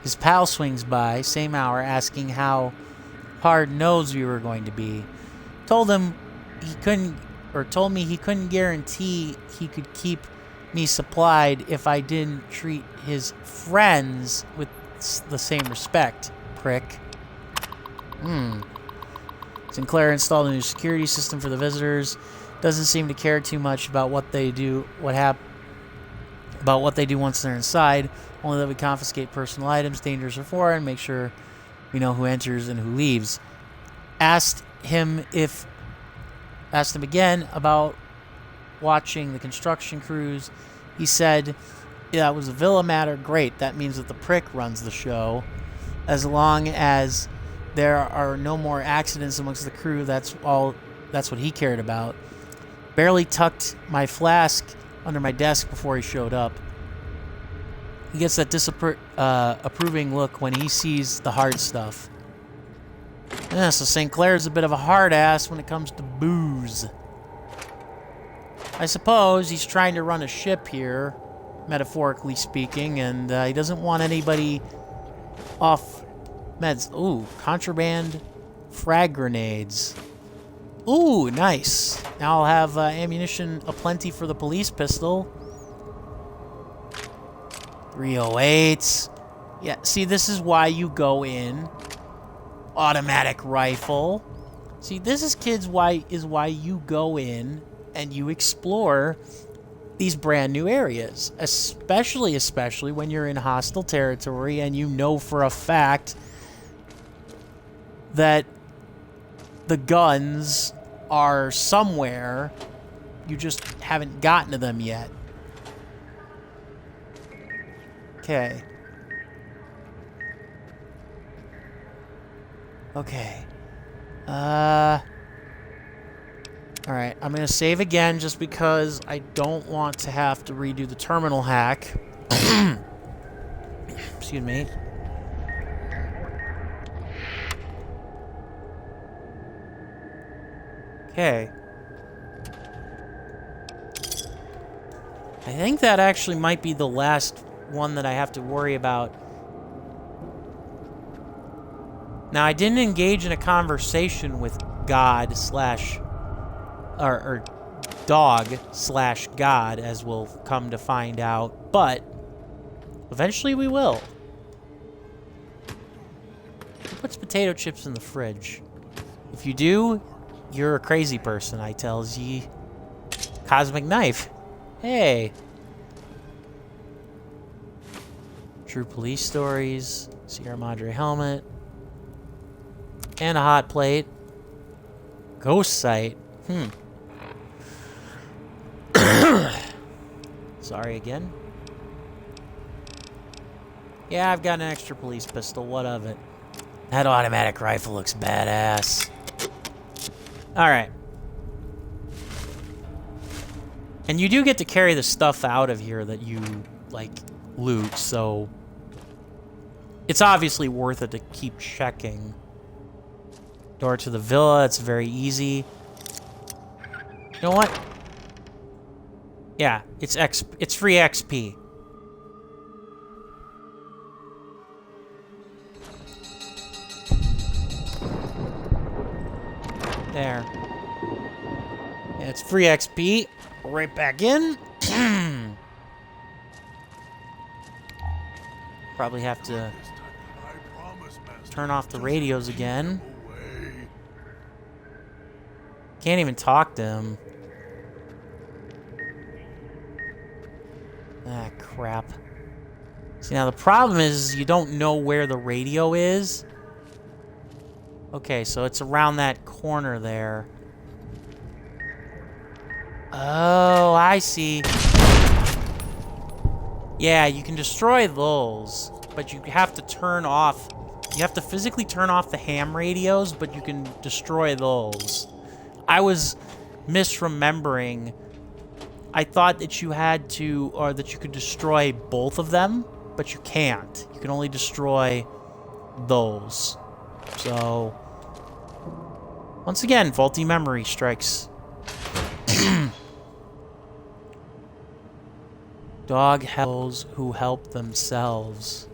his pal swings by, same hour, asking how hard-nosed we were going to be. Told me he couldn't guarantee he could keep me supplied if I didn't treat his friends with the same respect, prick. Sinclair installed a new security system for the visitors. Doesn't seem to care too much about what they do, about what they do once they're inside. Only that we confiscate personal items, dangerous or foreign, make sure we know who enters and who leaves. Asked him again about watching the construction crews. He said, yeah, it was a villa matter. Great. That means that the prick runs the show. As long as there are no more accidents amongst the crew, that's what he cared about. Barely tucked my flask under my desk before he showed up. He gets that disapproving look when he sees the hard stuff. Yeah, so St. Clair's a bit of a hard ass when it comes to booze. I suppose he's trying to run a ship here, metaphorically speaking, and he doesn't want anybody off meds. Ooh, contraband frag grenades. Ooh, nice. Now I'll have ammunition aplenty for the police pistol. 308s. Yeah, see, this is why you go in. Automatic rifle. See, this is why you go in and you explore these brand new areas, especially when you're in hostile territory and you know for a fact that the guns are somewhere, you just haven't gotten to them yet. Okay. Alright, I'm gonna save again just because I don't want to have to redo the terminal hack. Excuse me. Okay. I think that actually might be the last one that I have to worry about. Now, I didn't engage in a conversation with God or dog/God, as we'll come to find out, but eventually we will. Who puts potato chips in the fridge? If you do, you're a crazy person, I tells ye. Cosmic knife. Hey. True police stories. Sierra Madre helmet. And a hot plate. Ghost site. Sorry again. Yeah, I've got an extra police pistol. What of it? That automatic rifle looks badass. Alright. And you do get to carry the stuff out of here that you, like, loot, so it's obviously worth it to keep checking. Door to the villa, it's very easy. You know what? Yeah, it's free XP. There. Yeah, it's free XP. Right back in. Probably have to turn off the radios again. Can't even talk to him. Ah, crap. See, now the problem is you don't know where the radio is. Okay, so it's around that corner there. Oh, I see. Yeah, you can destroy those, but you have to turn off... You have to physically turn off the ham radios, but you can destroy those. I was misremembering. I thought that you had to, or that you could destroy both of them, but you can't. You can only destroy those. So, once again, faulty memory strikes. Dog helps who help themselves.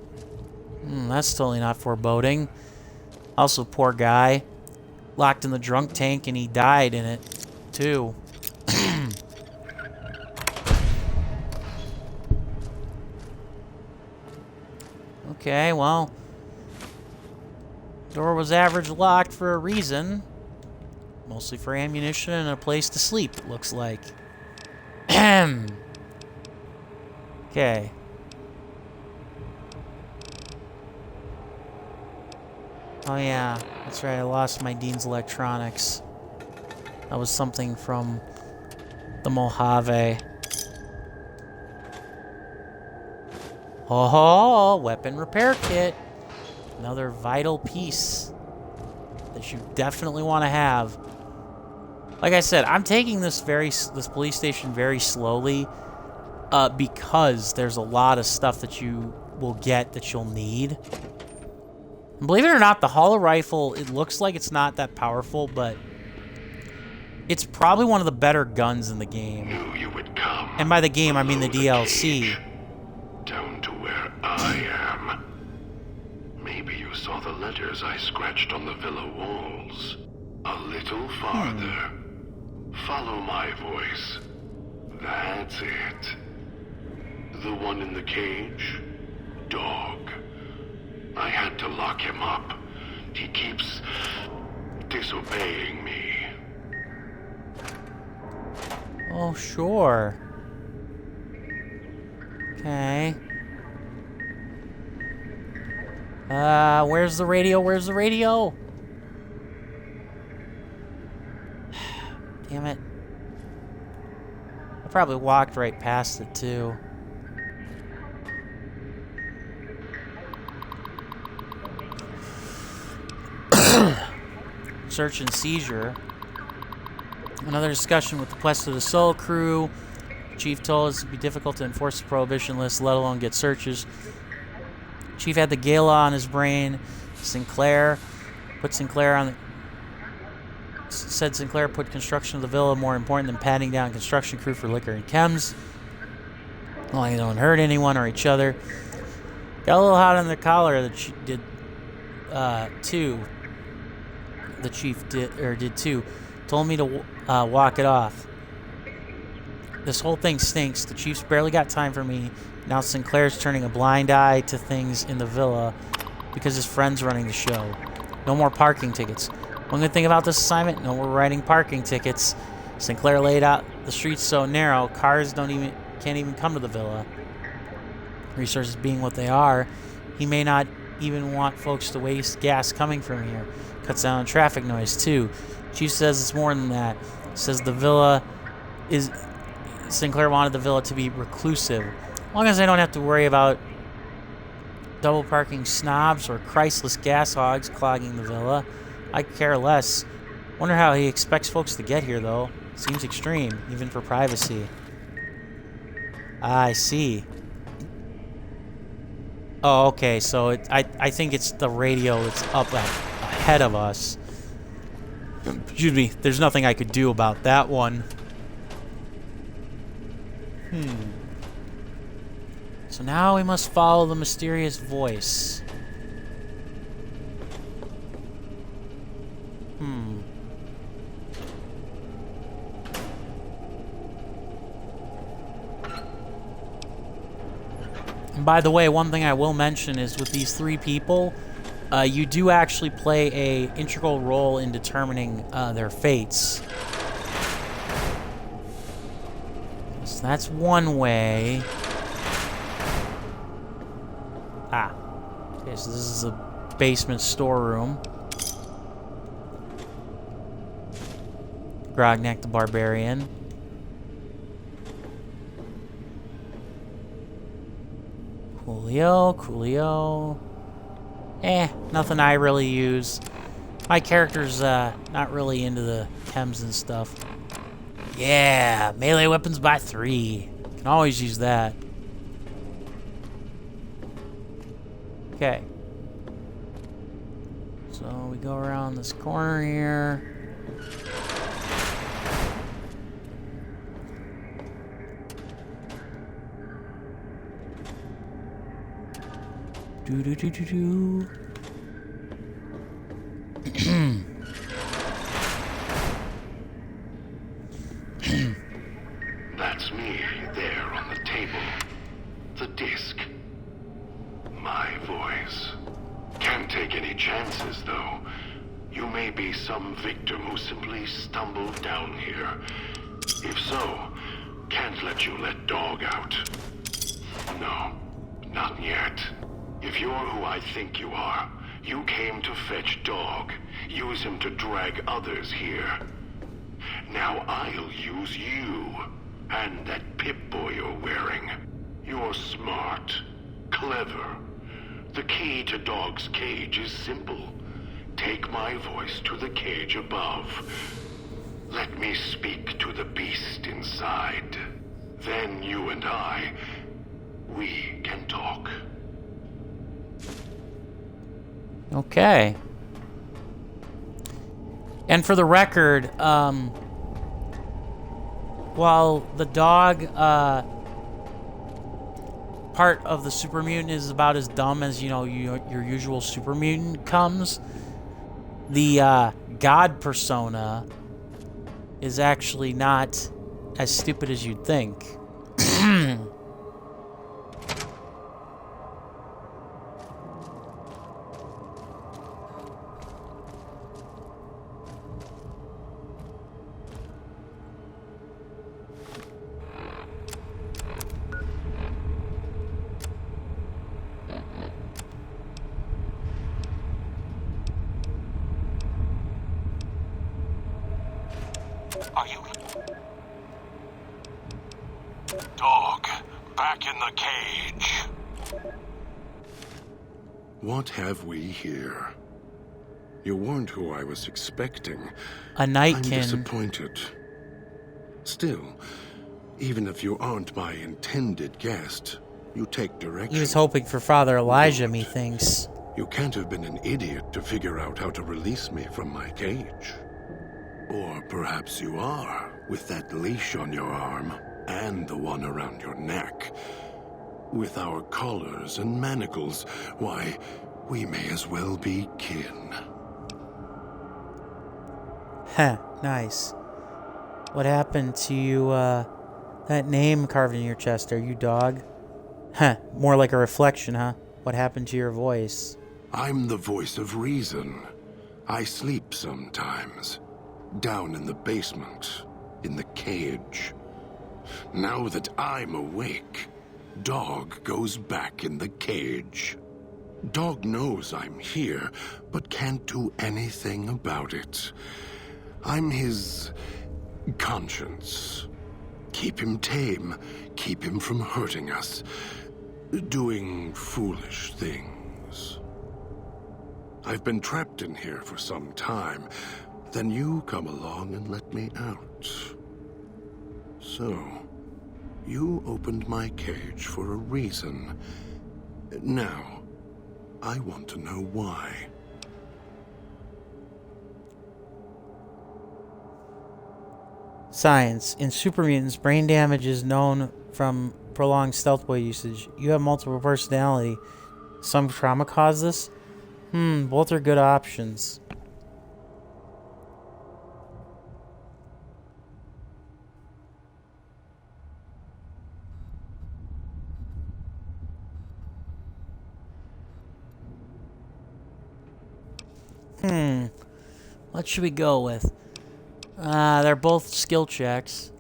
That's totally not foreboding. Also, poor guy. Locked in the drunk tank and he died in it, too. Okay, well. Door was average locked for a reason. Mostly for ammunition and a place to sleep, it looks like. Okay. Oh yeah, that's right, I lost my Dean's Electronics. That was something from the Mojave. Oh, weapon repair kit. Another vital piece that you definitely want to have. Like I said, I'm taking this police station very slowly because there's a lot of stuff that you will get that you'll need. And believe it or not, the hollow rifle, it looks like it's not that powerful, but it's probably one of the better guns in the game. Knew you would come. And by the game, I mean the Below DLC. cage, down to where I am. Maybe you saw the letters I scratched on the villa walls. A little farther. Follow my voice. That's it. The one in the cage? Dog. I had to lock him up. He keeps disobeying me. Oh, sure. Okay. Where's the radio? Where's the radio? Damn it. I probably walked right past it, too. Search and seizure. Another discussion with the Quest of the Soul crew. Chief told us it would be difficult to enforce the prohibition list, let alone get searches. Chief had the gala on his brain. Sinclair put construction of the villa more important than patting down construction crew for liquor and chems. As long as they don't hurt anyone or each other. Got a little hot on the collar. The chief did too. Told me to walk it off. This whole thing stinks. The chief's barely got time for me. Now Sinclair's turning a blind eye to things in the villa because his friend's running the show. No more parking tickets. One good thing about this assignment, no more writing parking tickets. Sinclair laid out the streets so narrow, cars can't even come to the villa. Resources being what they are, he may not even want folks to waste gas coming from here. Cuts down on traffic noise too. Chief says it's more than that. Says the villa is... Sinclair wanted the villa to be reclusive. As long as I don't have to worry about double parking snobs or Christless gas hogs clogging the villa, I care less. Wonder how he expects folks to get here, though. Seems extreme, even for privacy. I see. Oh, okay, so I think it's the radio that's up ahead of us. Excuse me, there's nothing I could do about that one. So now we must follow the mysterious voice. And by the way, one thing I will mention is with these three people, you do actually play an integral role in determining their fates. So that's one way. Ah. Okay, so this is a basement storeroom. Grognak the Barbarian. Coolio. Nothing I really use. My character's not really into the chems and stuff. Yeah, melee weapons by 3. Can always use that. Okay. So we go around this corner here. Do. That's me there on the table. The disc. My voice. Can't take any chances, though. You may be some victim who simply stumbled down here. If so, can't let you let Dog out. No, not yet. If you're who I think you are, you came to fetch Dog. Use him to drag others here. Now I'll use you. And that Pip-Boy you're wearing. You're smart. Clever. The key to Dog's cage is simple. Take my voice to the cage above. Let me speak to the beast inside. Then you and I, we can talk. Okay. And for the record, while the dog part of the super mutant is about as dumb as, you know, your usual super mutant comes, the god persona is actually not as stupid as you'd think. Are you... Dog, back in the cage. What have we here? You weren't who I was expecting. A I'm nightkin. disappointed. Still, even if you aren't my intended guest, you take direction. He was hoping for Father Elijah, Good. methinks. You can't have been an idiot to figure out how to release me from my cage. Or perhaps you are, with that leash on your arm, and the one around your neck. With our collars and manacles, why, we may as well be kin. Heh, nice. What happened to you, that name carved in your chest? Are you Dog? Huh, more like a reflection, huh? What happened to your voice? I'm the voice of reason. I sleep sometimes. Down in the basement, in the cage. Now that I'm awake, Dog goes back in the cage. Dog knows I'm here, but can't do anything about it. I'm his conscience. Keep him tame, keep him from hurting us, doing foolish things. I've been trapped in here for some time. Then you come along and let me out. So, you opened my cage for a reason. Now, I want to know why. Science. In super mutants, brain damage is known from prolonged stealth boy usage. You have multiple personality. Some trauma cause this? Both are good options. What should we go with? They're both skill checks.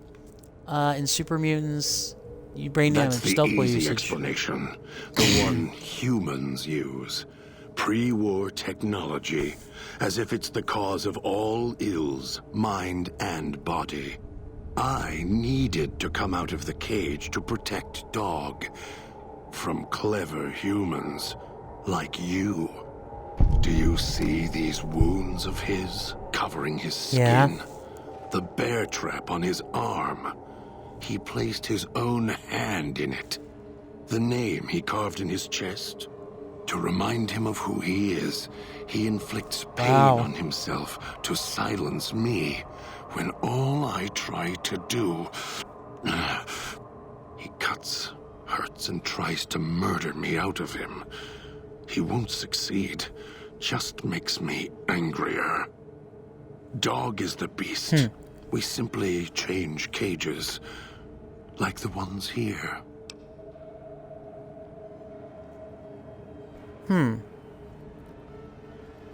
In Super Mutants, You brain That's damage, the stealth boy easy usage. explanation. The one humans use. Pre-war technology, as if it's the cause of all ills, mind and body. I needed to come out of the cage to protect Dog from clever humans like you. Do you see these wounds of his covering his skin? Yeah. The bear trap on his arm. He placed his own hand in it. The name he carved in his chest. To remind him of who he is, he inflicts pain on himself to silence me, when all I try to do... He cuts, hurts, and tries to murder me out of him. He won't succeed, just makes me angrier. Dog is the beast. We simply change cages, like the ones here.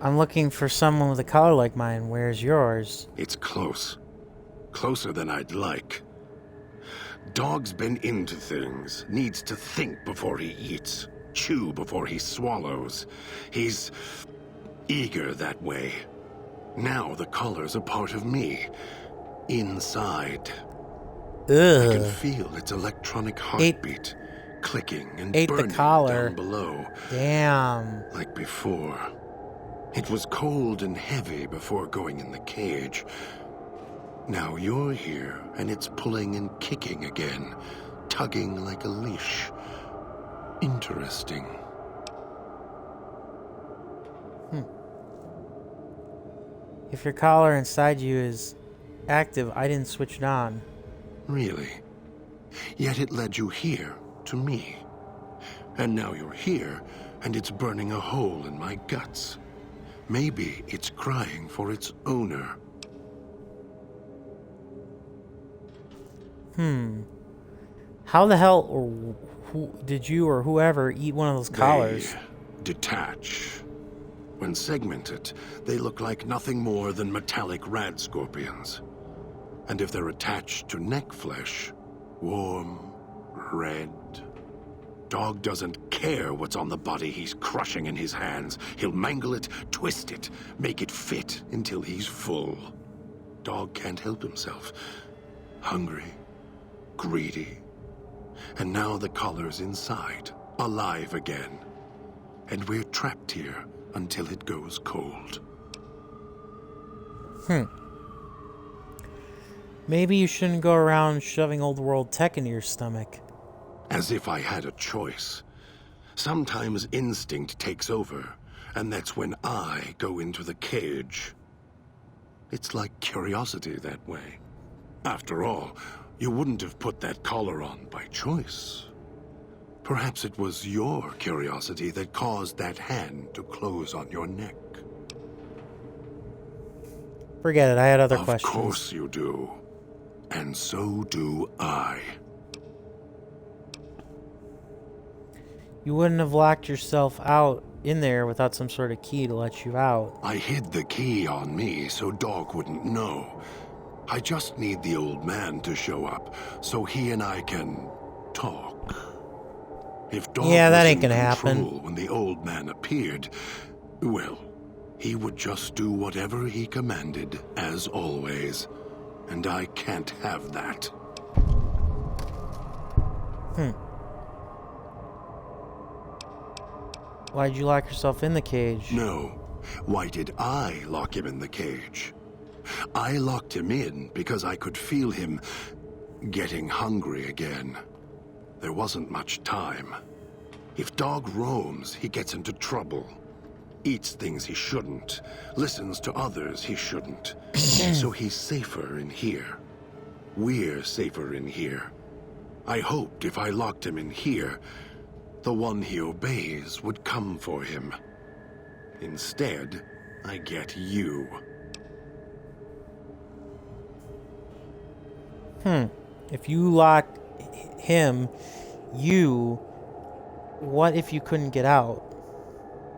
I'm looking for someone with a collar like mine. Where's yours? It's close. Closer than I'd like. Dog's been into things, needs to think before he eats, chew before he swallows. He's eager that way. Now the collar's a part of me. Inside. I can feel its electronic heartbeat, clicking and burning down below. Damn. Like before. It was cold and heavy before going in the cage. Now you're here, and it's pulling and kicking again, tugging like a leash. Interesting. If your collar inside you is active, I didn't switch it on. Really? Yet it led you here, to me. And now you're here, and it's burning a hole in my guts. Maybe it's crying for its owner. How the hell or who did you or whoever eat one of those collars? They detach. When segmented, they look like nothing more than metallic rad scorpions. And if they're attached to neck flesh, warm, red. Dog doesn't care what's on the body he's crushing in his hands. He'll mangle it, twist it, make it fit until he's full. Dog can't help himself. Hungry, greedy. And now the collar's inside, alive again. And we're trapped here until it goes cold. Maybe you shouldn't go around shoving old world tech into your stomach. As if I had a choice. Sometimes instinct takes over, and that's when I go into the cage. It's like curiosity that way. After all, you wouldn't have put that collar on by choice. Perhaps it was your curiosity that caused that hand to close on your neck. Forget it, I had other questions. Of course you do. And so do I. You wouldn't have locked yourself out in there without some sort of key to let you out. I hid the key on me so Dog wouldn't know. I just need the old man to show up so he and I can talk. If Dog that was ain't in gonna control happen. when the old man appeared, well, he would just do whatever he commanded, as always. And I can't have that. Why'd you lock yourself in the cage? No. Why did I lock him in the cage? I locked him in because I could feel him getting hungry again. There wasn't much time. If Dog roams, he gets into trouble. Eats things he shouldn't. Listens to others he shouldn't. So he's safer in here. We're safer in here. I hoped if I locked him in here, the one he obeys would come for him. Instead, I get you. If you locked him, what if you couldn't get out?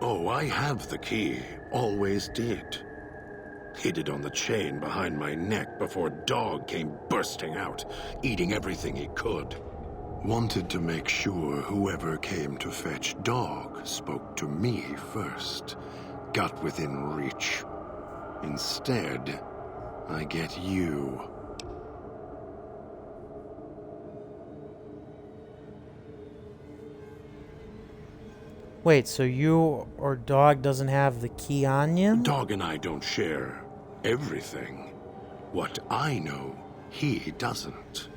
Oh, I have the key. Always did. Hid it on the chain behind my neck before Dog came bursting out, eating everything he could. Wanted to make sure whoever came to fetch Dog spoke to me first. Got within reach. Instead, I get you. Wait, so you or Dog doesn't have the key on you? Dog and I don't share everything. What I know, he doesn't.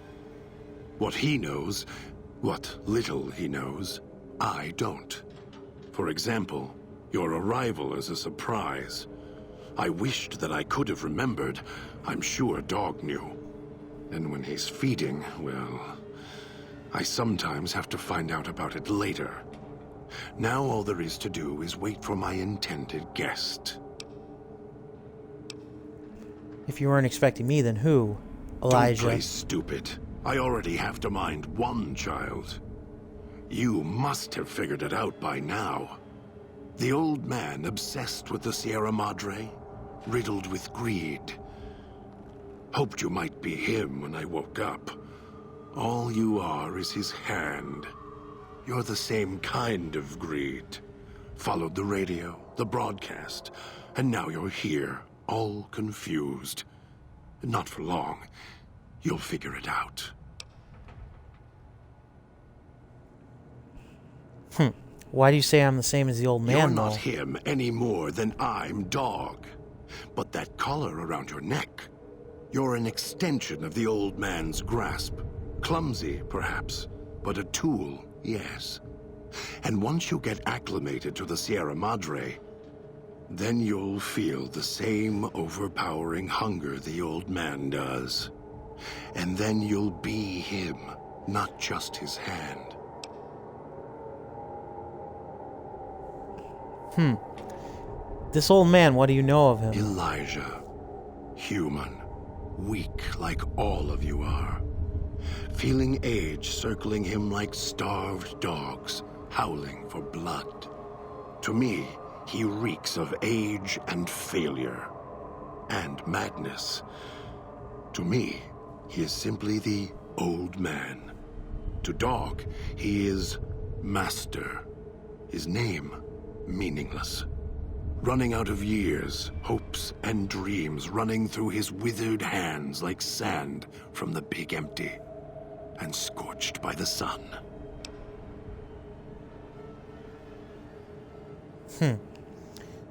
What he knows, what little he knows, I don't. For example, your arrival is a surprise. I wished that I could have remembered. I'm sure Dog knew. And when he's feeding, well, I sometimes have to find out about it later. Now all there is to do is wait for my intended guest. If you weren't expecting me, then who? Elijah. Don't play stupid. I already have to mind one child. You must have figured it out by now. The old man obsessed with the Sierra Madre, riddled with greed. Hoped you might be him when I woke up. All you are is his hand. You're the same kind of greed. Followed the radio, the broadcast, and now you're here, all confused. Not for long. You'll figure it out. Why do you say I'm the same as the old man, You're though? not him any more than I'm Dog. But that collar around your neck, you're an extension of the old man's grasp. Clumsy, perhaps, but a tool, yes. And once you get acclimated to the Sierra Madre, then you'll feel the same overpowering hunger the old man does. And then you'll be him, not just his hand. This old man, what do you know of him? Elijah. Human. Weak like all of you are. Feeling age circling him like starved dogs, howling for blood. To me, he reeks of age and failure. And madness. To me, he is simply the old man. To Dog, he is Master. His name, meaningless. Running out of years, hopes and dreams running through his withered hands like sand from the big empty, and scorched by the sun.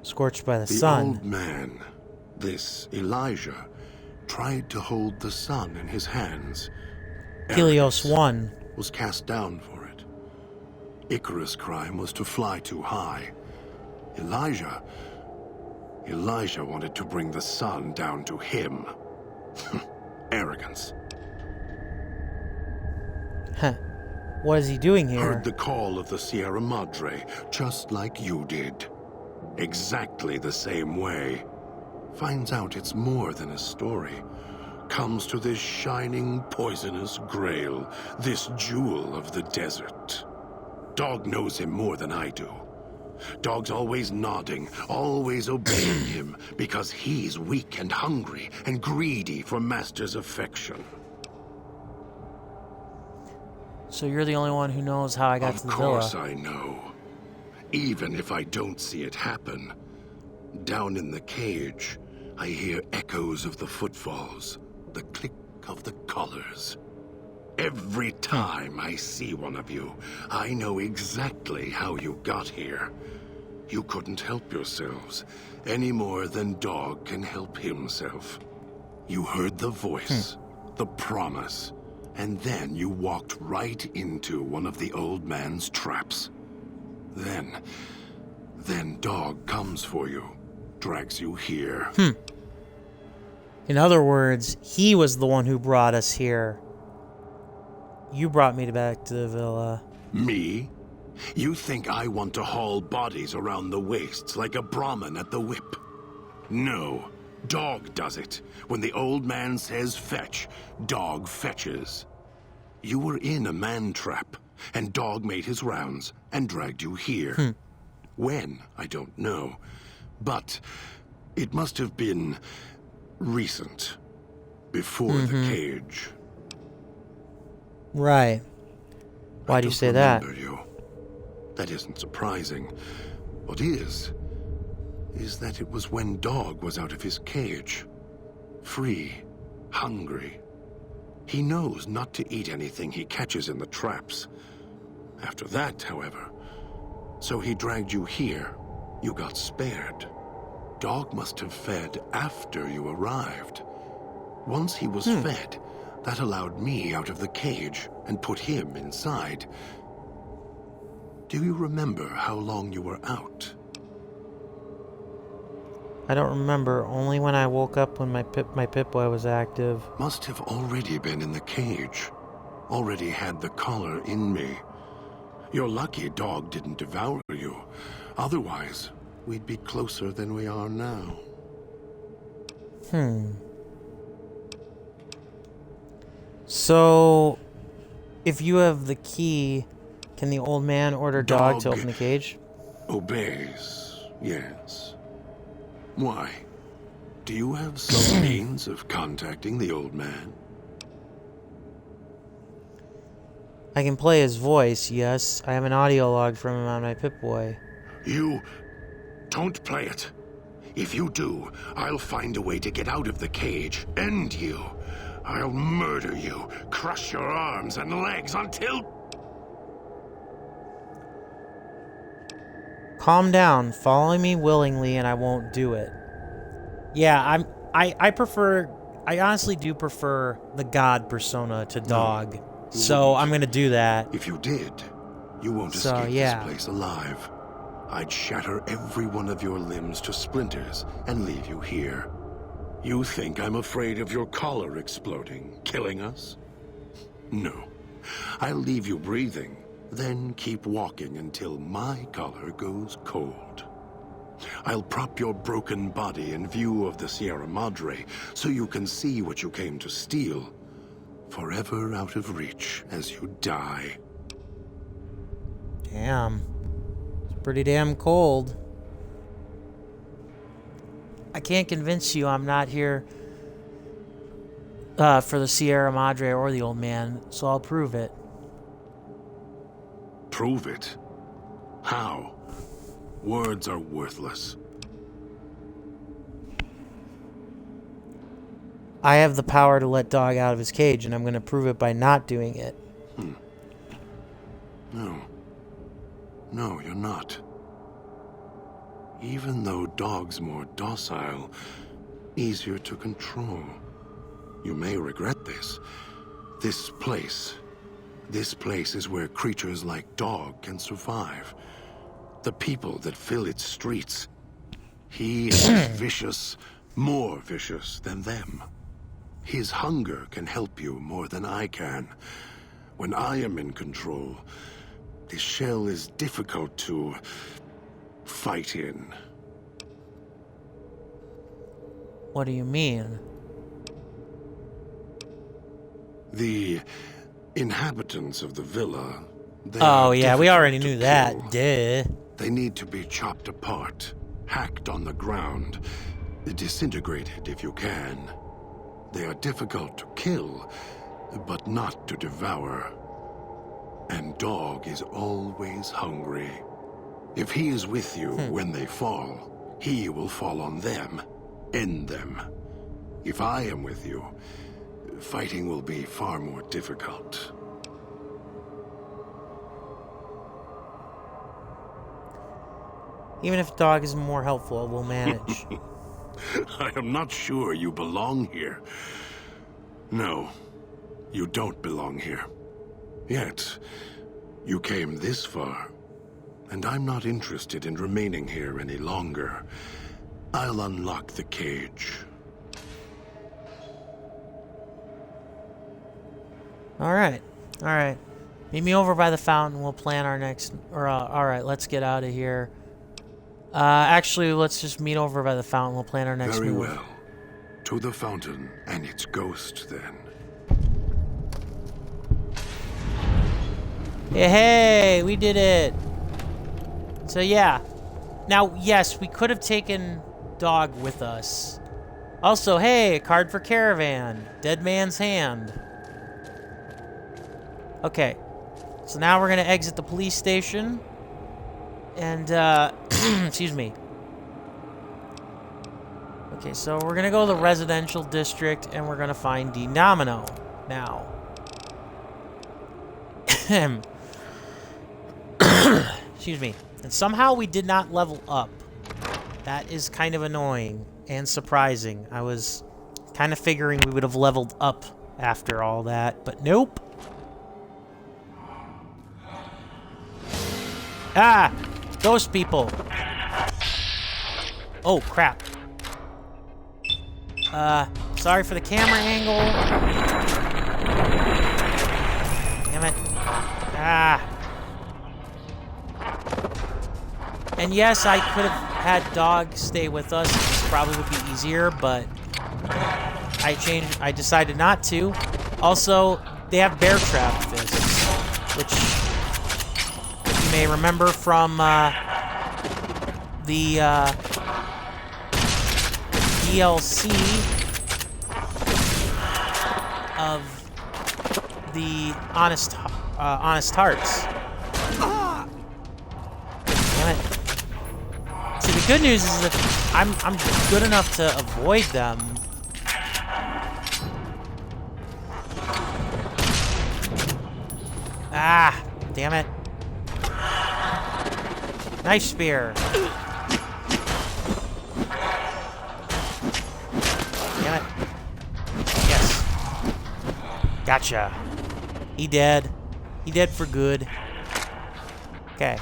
Scorched by the The sun. old man, this Elijah, tried to hold the sun in his hands. Helios Arrogance 1. was cast down for it. Icarus' crime was to fly too high. Elijah wanted to bring the sun down to him. Arrogance. What is he doing here? Heard the call of the Sierra Madre, just like you did. Exactly the same way. Finds out it's more than a story. Comes to this shining, poisonous grail, this jewel of the desert. Dog knows him more than I do. Dog's always nodding, always obeying him, because he's weak and hungry and greedy for Master's affection. So you're the only one who knows how I got to the villa. Of course I know. Even if I don't see it happen. Down in the cage, I hear echoes of the footfalls, the click of the collars. Every time I see one of you, I know exactly how you got here. You couldn't help yourselves, any more than Dog can help himself. You heard the voice, the promise, and then you walked right into one of the old man's traps. Then Dog comes for you, drags you here. In other words, he was the one who brought us here. You brought me back to the villa. Me? You think I want to haul bodies around the wastes like a Brahmin at the whip? No, Dog does it. When the old man says fetch, Dog fetches. You were in a man trap, and Dog made his rounds and dragged you here. When, I don't know. But it must have been recent. Before the cage. Right. Why do you say that? You. That isn't surprising. What is that it was when Dog was out of his cage. Free, hungry. He knows not to eat anything he catches in the traps. After that, however, so he dragged you here. You got spared. Dog must have fed after you arrived. Once he was fed, that allowed me out of the cage and put him inside. Do you remember how long you were out? I don't remember. Only when I woke up when my Pip-Boy was active. Must have already been in the cage. Already had the collar in me. You're lucky Dog didn't devour you. Otherwise, we'd be closer than we are now. So, if you have the key, can the old man order Dog to open the cage? Obeys, yes. Why? Do you have some means of contacting the old man? I can play his voice, yes. I have an audio log from him on my Pip-Boy. You don't play it. If you do, I'll find a way to get out of the cage. End you. I'll murder you, crush your arms and legs until... Calm down. Follow me willingly and I won't do it. Yeah, I prefer... I honestly do prefer the God persona to Dog. So I'm gonna do that. If you did, you won't escape this place alive. I'd shatter every one of your limbs to splinters and leave you here. You think I'm afraid of your collar exploding, killing us? No. I'll leave you breathing, then keep walking until my collar goes cold. I'll prop your broken body in view of the Sierra Madre so you can see what you came to steal. Forever out of reach as you die. Damn. It's pretty damn cold. I can't convince you I'm not here for the Sierra Madre or the old man, so I'll prove it. Prove it? How? Words are worthless. I have the power to let Dog out of his cage, and I'm going to prove it by not doing it. No. No, you're not. Even though Dog's more docile, easier to control. You may regret this. This place is where creatures like Dog can survive. The people that fill its streets. He is vicious, more vicious than them. His hunger can help you more than I can. When I am in control, this shell is difficult to fight in. What do you mean? The inhabitants of the villa... Oh, yeah, we already knew that. Duh. They need to be chopped apart, hacked on the ground, disintegrated if you can. They are difficult to kill, but not to devour. And Dog is always hungry. If he is with you when they fall, he will fall on them, end them. If I am with you, fighting will be far more difficult. Even if Dog is more helpful, we'll manage. I am not sure you belong here. No, you don't belong here. Yet, you came this far, and I'm not interested in remaining here any longer. I'll unlock the cage. Alright. Meet me over by the fountain, we'll plan our next... alright, let's get out of here. Actually, let's just meet over by the fountain. We'll plan our next move. Very well. To the fountain and its ghost, then. Yeah, hey, we did it. So, yeah. Now, yes, we could have taken Dog with us. Also, hey, a card for Caravan. Dead Man's Hand. Okay. So now we're gonna exit the police station. And, excuse me. Okay, so we're gonna go to the residential district, and we're gonna find Denomino now. Excuse me. And somehow we did not level up. That is kind of annoying and surprising. I was kind of figuring we would have leveled up after all that, but nope. Ah! Those people! Oh, crap. Sorry for the camera angle. Damn it. Ah. And yes, I could have had Dog stay with us. This probably would be easier, but I decided not to. Also, they have bear trap fists, which you may remember from the DLC of the Honest Hearts. Damn it. See, the good news is that I'm good enough to avoid them. Ah, damn it. Knife spear. Damn it. Yes. Gotcha. He dead. He dead for good. Okay.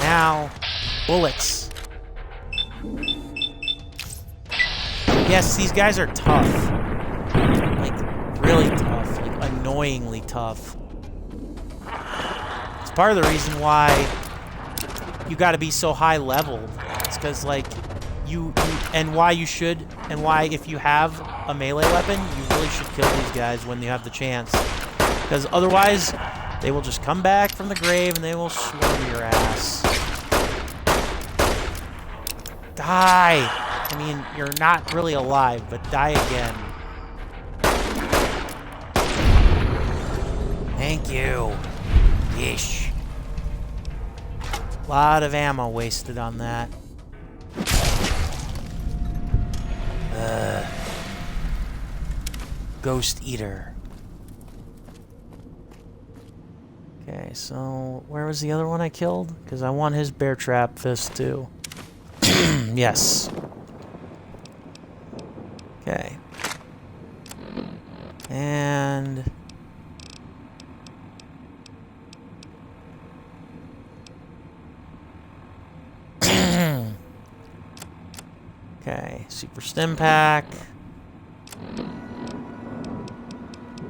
Now, bullets. Yes, these guys are tough. Like, really tough. Like, annoyingly tough. It's part of the reason why you gotta be so high leveled. It's because, like, and why you should, and why if you have a melee weapon, you really should kill these guys when you have the chance. Because otherwise, they will just come back from the grave and they will swarm your ass. Die! I mean, you're not really alive, but die again. Thank you. Yeesh. Lot of ammo wasted on that. Ghost Eater. Okay, so where was the other one I killed? Because I want his bear trap fist too. Yes. Okay. And okay, super stim pack.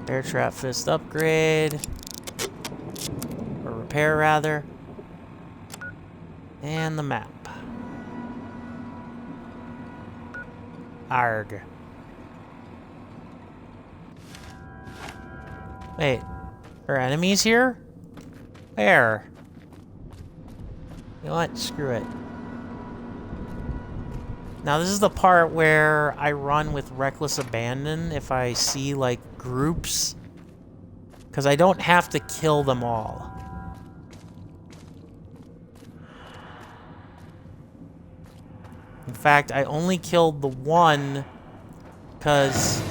Bear trap fist upgrade. Or repair rather. And the map. Arg. Wait. Are enemies here? Where? You know what? Screw it. Now this is the part where I run with reckless abandon if I see, like, groups. Because I don't have to kill them all. In fact, I only killed the one because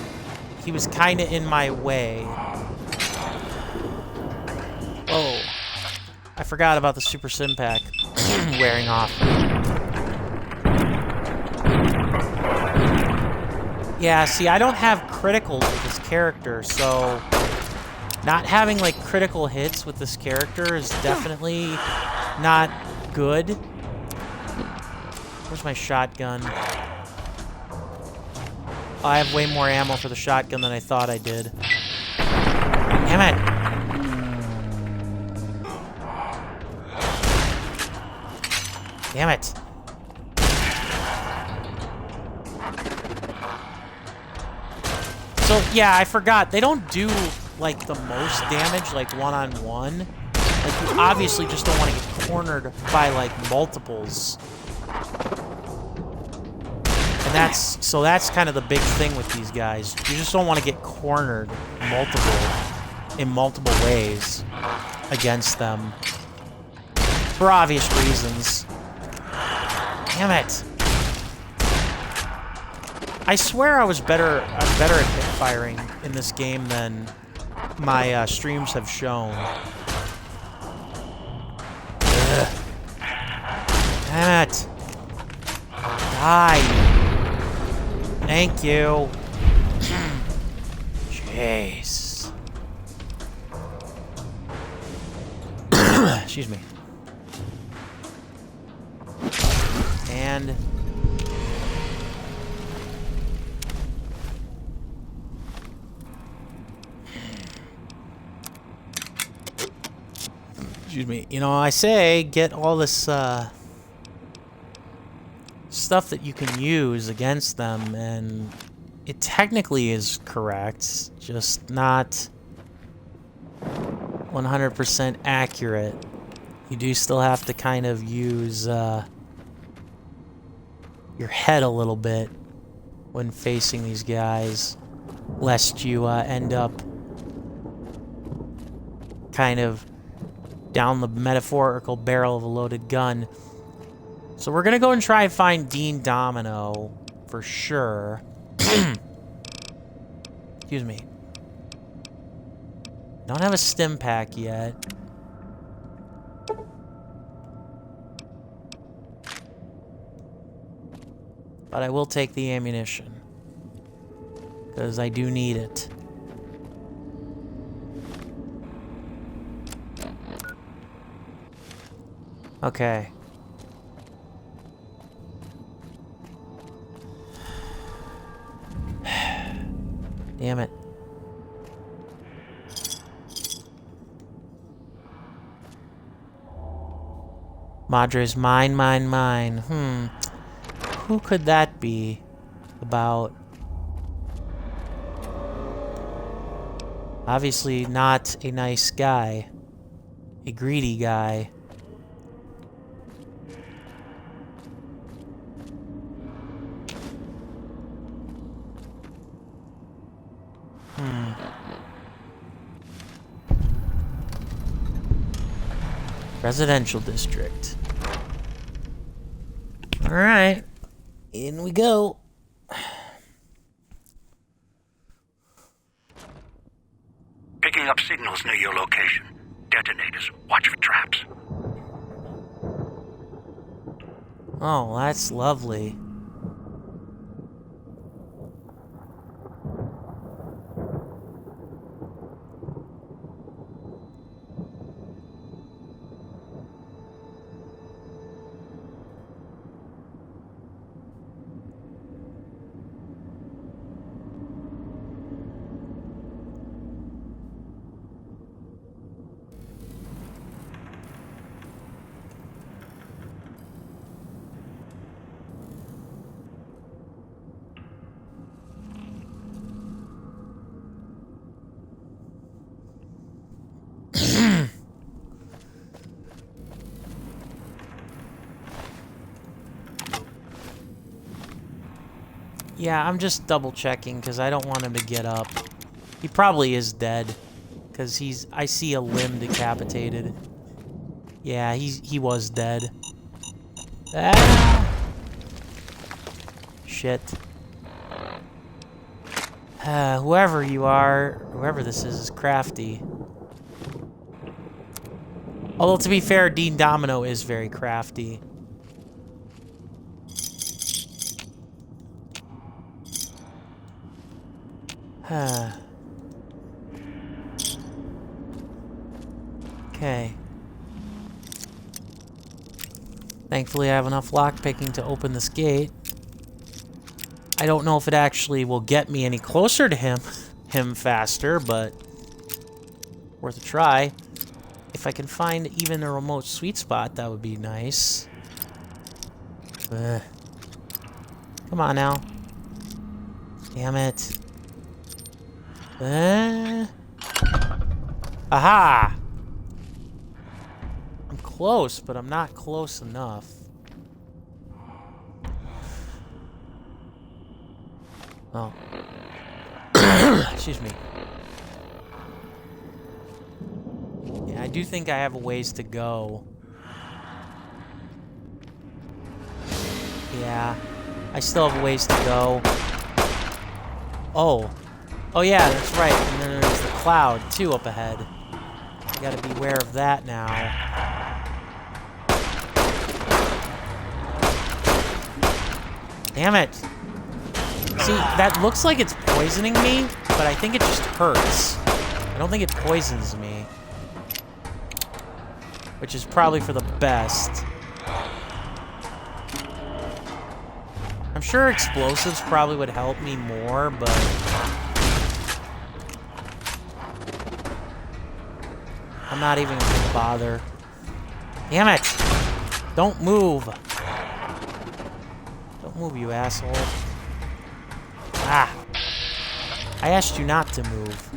he was kind of in my way. Oh. I forgot about the super sim pack wearing off. Yeah, see, I don't have criticals with this character, so not having, like, critical hits with this character is definitely not good. Where's my shotgun? Oh, I have way more ammo for the shotgun than I thought I did. Damn it! Damn it! So, yeah, I forgot. They don't do, like, the most damage, like, one-on-one. Like, you obviously just don't want to get cornered by, like, multiples. And that's kind of the big thing with these guys. You just don't want to get cornered multiple. in multiple ways against them. For obvious reasons. Damn it. I swear I'm better at hip firing in this game than my streams have shown. Ugh. Damn it. Die. Thank you. Jeez. Excuse me. And... excuse me. You know, I say get all this stuff that you can use against them, and it technically is correct, just not 100% accurate. You do still have to kind of use your head a little bit when facing these guys, lest you end up kind of down the metaphorical barrel of a loaded gun. So we're gonna go and try and find Dean Domino for sure. Excuse me. Don't have a stim pack yet. But I will take the ammunition, because I do need it. Okay. Damn it. Madre's mine. Who could that be about? Obviously not a nice guy. A greedy guy. Residential district. Alright. In we go. Picking up signals near your location. Detonators. Watch for traps. Oh, that's lovely. Yeah, I'm just double checking because I don't want him to get up. He probably is dead because I see a limb decapitated. Yeah, he was dead. Ah! Shit. Whoever you are, whoever this is crafty. Although, to be fair, Dean Domino is very crafty. Okay. Thankfully, I have enough lockpicking to open this gate. I don't know if it actually will get me any closer to him faster, but worth a try. If I can find even a remote sweet spot, that would be nice. Come on now. Damn it. Aha! I'm close, but I'm not close enough. Oh. Excuse me. do think I have a ways to go. Yeah, I still have a ways to go. Oh. Oh yeah, that's right. And then there's the cloud, too, up ahead. I gotta be aware of that now. Damn it. See, that looks like it's poisoning me, but I think it just hurts. I don't think it poisons me. Which is probably for the best. I'm sure explosives probably would help me more, but... I'm not even gonna bother. Damn it! Don't move! Don't move, you asshole. Ah! I asked you not to move.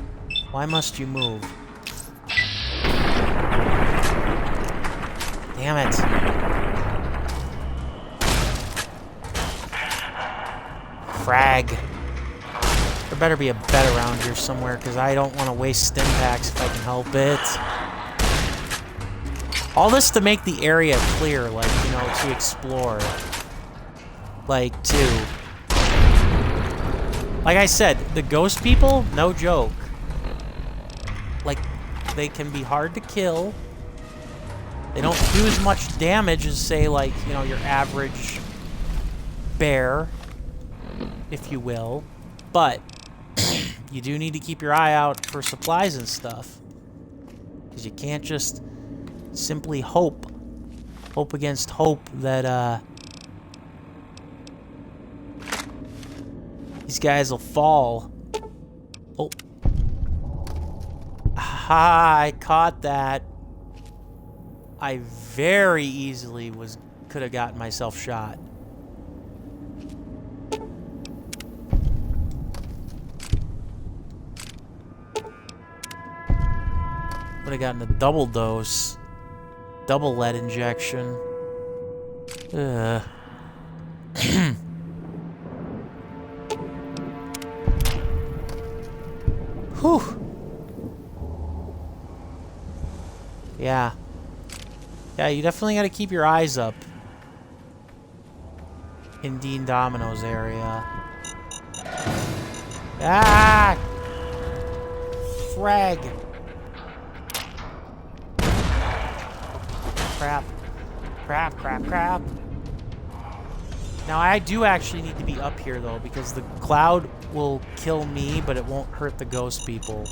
Why must you move? Damn it. Frag. There better be a bed around here somewhere, because I don't want to waste stim packs if I can help it. All this to make the area clear, like, you know, to explore. Like, like I said, the ghost people, no joke. Like, they can be hard to kill. They don't do as much damage as, say, like, you know, your average bear, if you will. But you do need to keep your eye out for supplies and stuff. Because you can't just simply hope against hope that, these guys will fall. Oh. Ha, I caught that. I very easily could have gotten myself shot. Would have gotten a double dose. Double lead injection. Ugh. Whew. Yeah. Yeah, you definitely got to keep your eyes up in Dean Domino's area. Ah! Frag. Crap. Crap, crap, crap. Now, I do actually need to be up here, though, because the cloud will kill me, but it won't hurt the ghost people.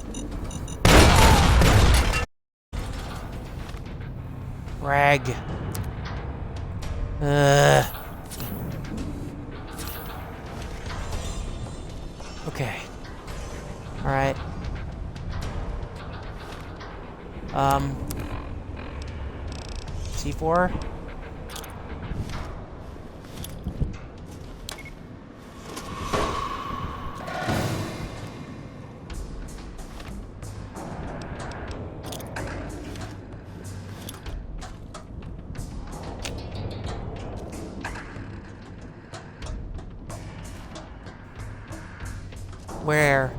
Frag. Okay. Alright. C4? Where?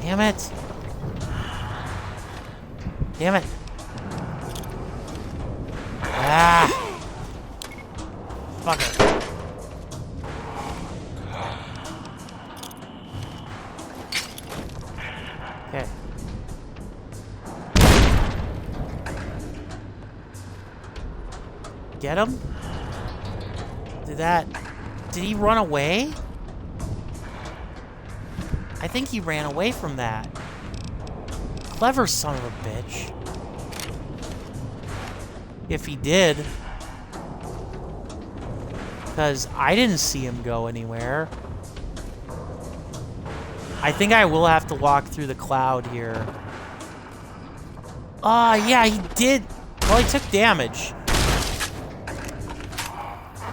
Damn it. Damn it. Ah. Fucker. Okay. Get him? Did he run away? I think he ran away from that. Clever son of a bitch. If he did. Because I didn't see him go anywhere. I think I will have to walk through the cloud here. Yeah, he did. Well, he took damage.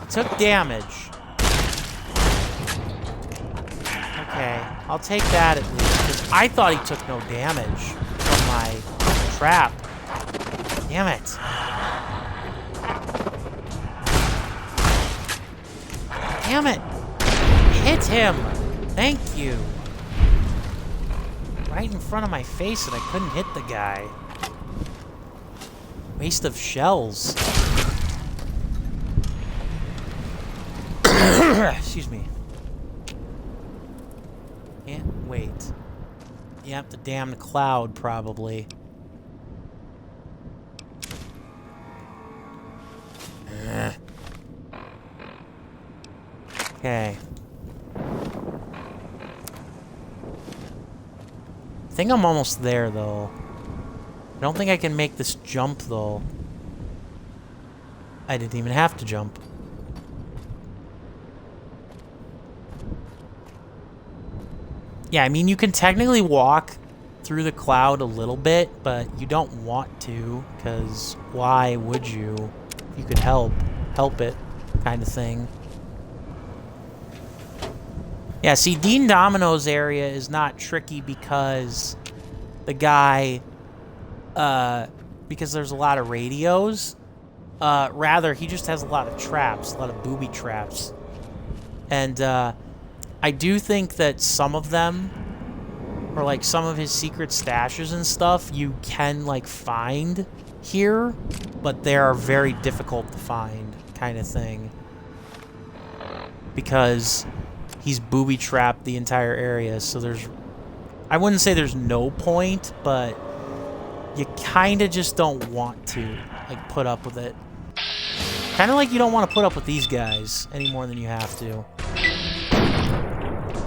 Took damage. Okay, I'll take that at least, because I thought he took no damage from my trap. Damn it. Damn it. Hit him. Thank you. Do I right in front of my face and I couldn't hit the guy. Waste of shells. Excuse me. Can't wait. Yep, the damned cloud, probably. Okay. I think I'm almost there, though. I don't think I can make this jump, though. I didn't even have to jump. Yeah, I mean, you can technically walk through the cloud a little bit, but you don't want to, because why would you? If you could help it, kind of thing. Yeah, see, Dean Domino's area is not tricky because the guy, because there's a lot of radios. Rather, he just has a lot of traps, a lot of booby traps. And, I do think that some of them, or like some of his secret stashes and stuff, you can like find here, but they are very difficult to find, kind of thing. Because he's booby trapped the entire area, so there's, I wouldn't say there's no point, but you kind of just don't want to like put up with it. Kind of like you don't want to put up with these guys any more than you have to.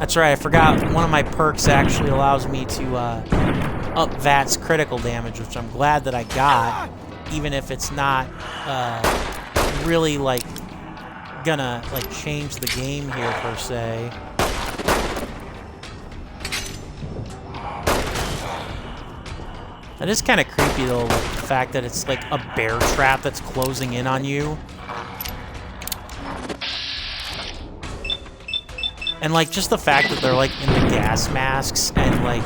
That's right, I forgot one of my perks actually allows me to up VAT's critical damage, which I'm glad that I got, even if it's not really like gonna like change the game here per se. That is kind of creepy though, like the fact that it's like a bear trap that's closing in on you. And, like, just the fact that they're, like, in the gas masks and, like,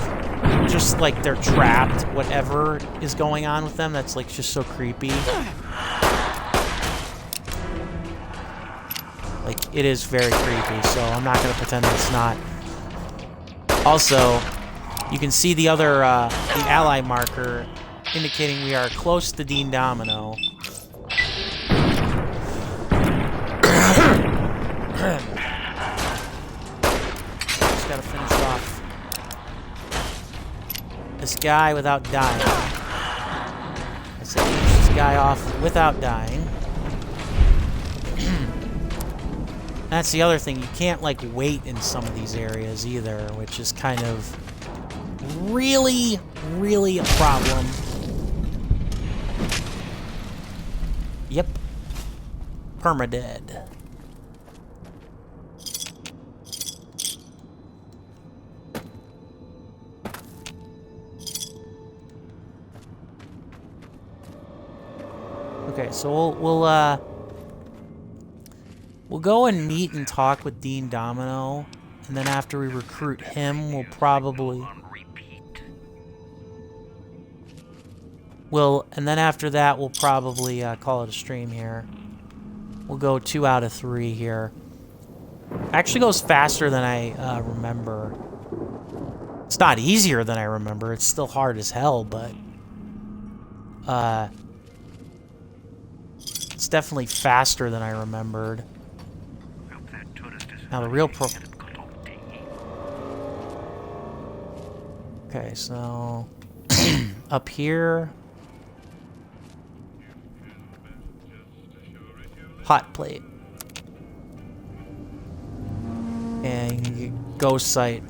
just, like, they're trapped, whatever is going on with them, that's, like, just so creepy. Like, it is very creepy, so I'm not going to pretend that it's not. Also, you can see the other, the ally marker indicating we are close to Dean Domino. Gotta finish off this guy without dying. I said finish this guy off without dying. That's the other thing. You can't, like, wait in some of these areas either, which is kind of really, really a problem. Yep. Permadead. Okay, so we'll go and meet and talk with Dean Domino, and then after we recruit him, we'll probably and then after that, we'll probably call it a stream here. We'll go 2 out of 3 here. Actually goes faster than I remember. It's not easier than I remember. It's still hard as hell, but it's definitely faster than I remembered. Now the real Okay, so up here. Hot plate. And ghost sight.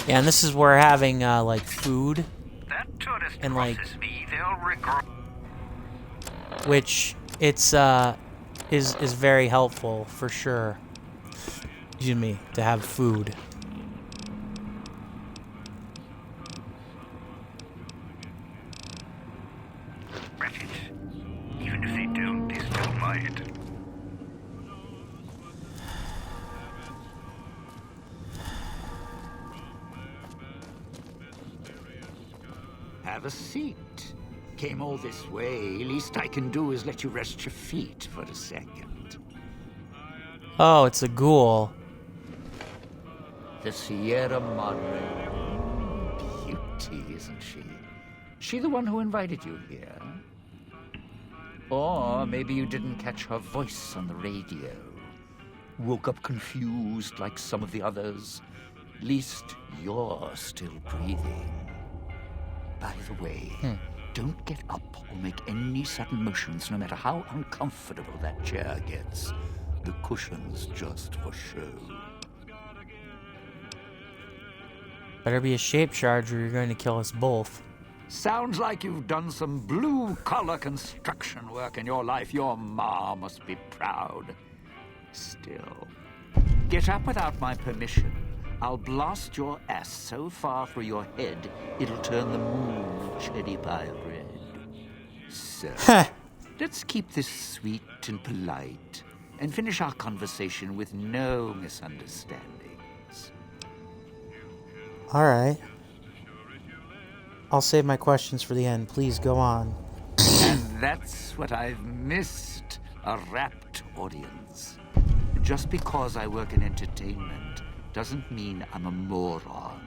Yeah, and this is where having like food and like which it's is very helpful for sure. Excuse me, to have food. Even if they don't, they still might. Have a seat. came all this way, least I can do is let you rest your feet for a second. Oh, it's a ghoul. The Sierra Madre. Beauty, isn't she? She the one who invited you here? Or maybe you didn't catch her voice on the radio. Woke up confused like some of the others. Least you're still breathing. By the way, don't get up or make any sudden motions, no matter how uncomfortable that chair gets. The cushion's just for show. Better be a shape charge or you're going to kill us both. Sounds like you've done some blue-collar construction work in your life. Your ma must be proud. Still, get up without my permission. I'll blast your ass so far through your head, it'll turn the moon cherry pie red. So, let's keep this sweet and polite, and finish our conversation with no misunderstandings. All right. I'll save my questions for the end. Please go on. And that's what I've missed, a rapt audience. Just because I work in entertainment doesn't mean I'm a moron.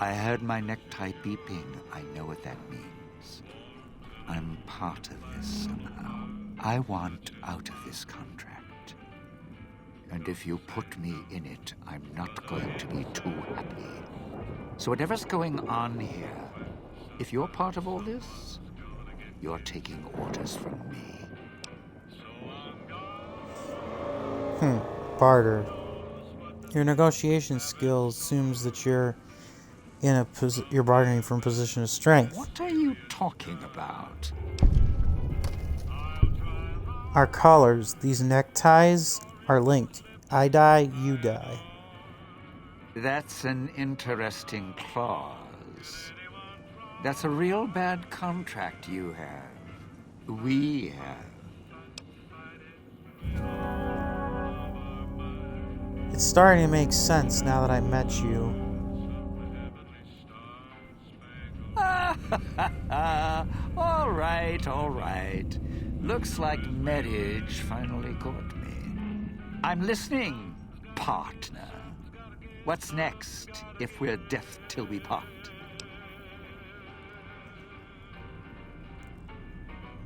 I heard my necktie beeping. I know what that means. I'm part of this somehow. I want out of this contract. And if you put me in it, I'm not going to be too happy. So whatever's going on here, if you're part of all this, you're taking orders from me. Barter. Your negotiation skill assumes that you're in you're bartering from a position of strength. What are you talking about? Our collars, these neckties, are linked. I die, you die. That's an interesting clause. That's a real bad contract you have. We have. It's starting to make sense now that I met you. All right. Looks like marriage finally caught me. I'm listening, partner. What's next, if we're death till we part?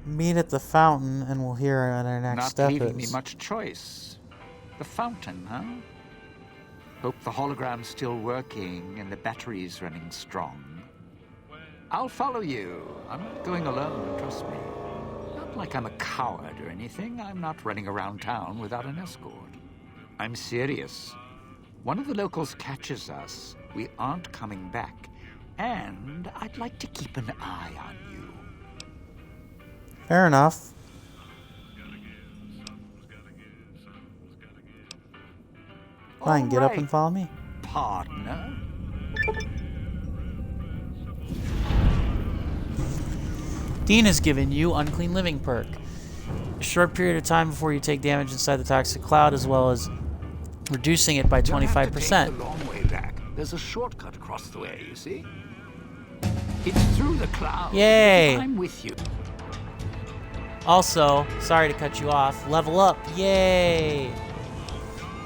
Meet at the fountain, and we'll hear what our next step is. Not leaving me much choice. The fountain, huh? Hope the hologram's still working and the battery's running strong. I'll follow you. I'm not going alone, trust me. Not like I'm a coward or anything. I'm not running around town without an escort. I'm serious. One of the locals catches us, we aren't coming back. And I'd like to keep an eye on you. Fair enough. Fine, get up and follow me. Partner. Dean has given you Unclean Living perk. A short period of time before you take damage inside the toxic cloud, as well as reducing it by 25%. Don't have to take the long way back. There's a shortcut across the way, you see? It's through the cloud. Yay! I'm with you. Also, sorry to cut you off, level up. Yay!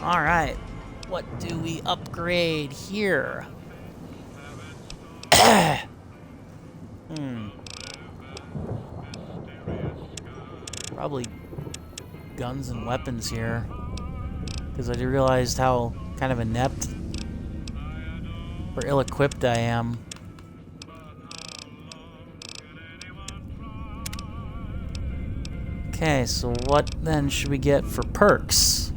Alright. What do we upgrade here? Probably guns and weapons here. Because I realized how kind of inept or ill-equipped I am. Okay, so what then should we get for perks?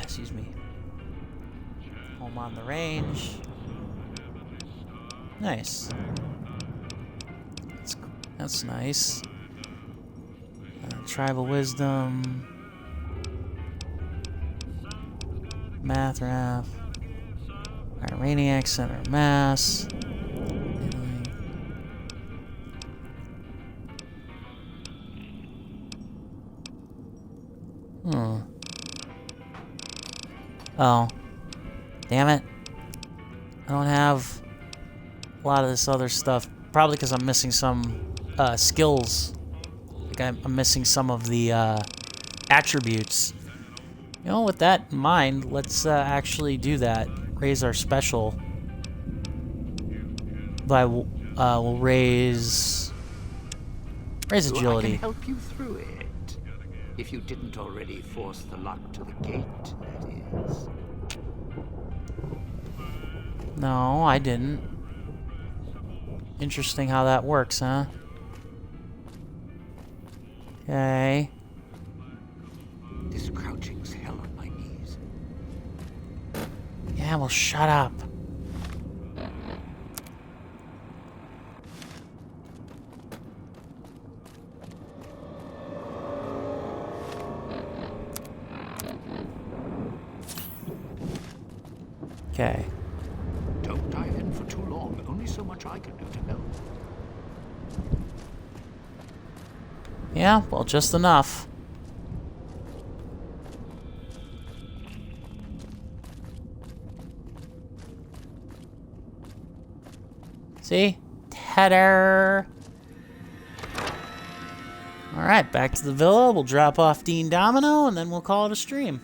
Excuse me. Home on the range. Nice. That's nice. Tribal wisdom. Math rap. Iraniac center mass. Oh. Damn it. I don't have a lot of this other stuff. Probably because I'm missing some skills. Like I'm missing some of the attributes. You know, with that in mind, let's actually do that. Raise our special. We'll raise agility. I can help you through it. If you didn't already force the lock to the gate, that is. No, I didn't. Interesting how that works, huh? Okay. This crouching's hell on my knees. Yeah, well, shut up. Okay. Don't dive in for too long. Only so much I can do to help. Yeah, well, just enough. See? Tether. Alright, back to the villa. We'll drop off Dean Domino, and then we'll call it a stream.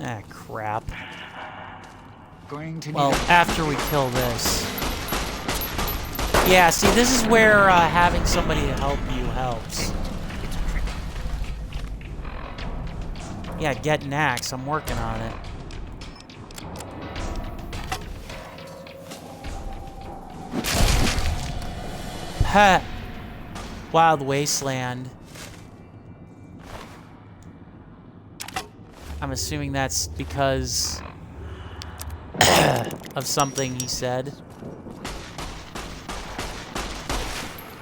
Ah, crap. Going to Well, after we kill this. Yeah, see, this is where having somebody to help you helps. Yeah, get an axe. I'm working on it. Ha! Wild Wasteland. I'm assuming that's because of something he said.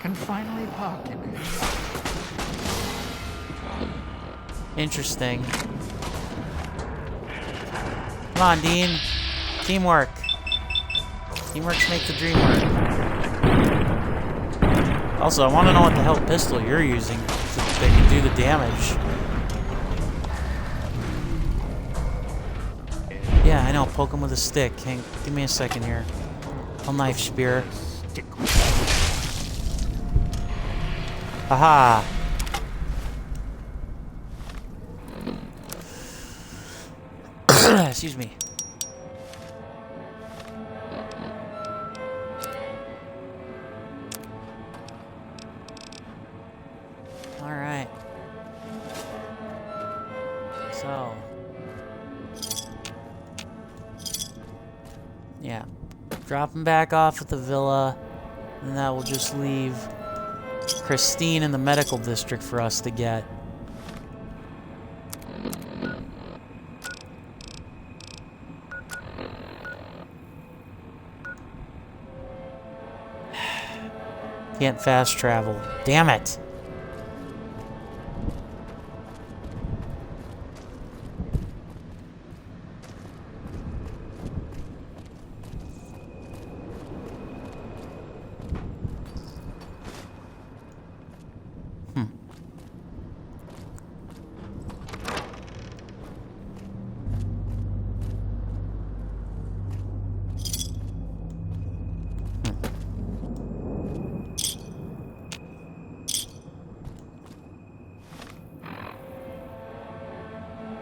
can finally park in it. Interesting. Come on, Dean. Teamwork. Teamworks make the dream work. Also, I want to know what the hell pistol you're using that can do the damage. Yeah, I know. Poke him with a stick. Hang, give me a second here. I'll knife spear. Haha. Excuse me. All right. So. Yeah. Drop him back off at the villa, and that will just leave Christine in the medical district for us to get. Can't fast travel. Damn it.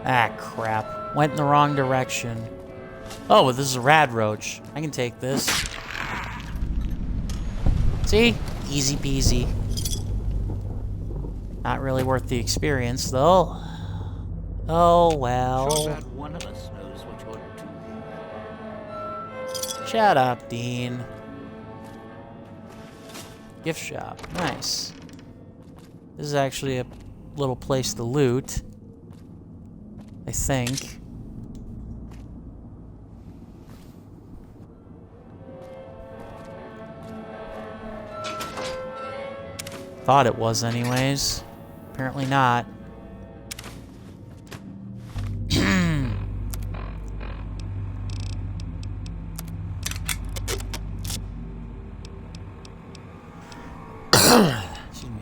Ah, crap. Went in the wrong direction. Oh, well, this is a rad roach. I can take this. See? Easy peasy. Not really worth the experience, though. Oh, well. So that one of us knows what you're doing. Shut up, Dean. Gift shop. Nice. This is actually a little place to loot. I think. Thought it was anyways. Apparently not. Excuse me.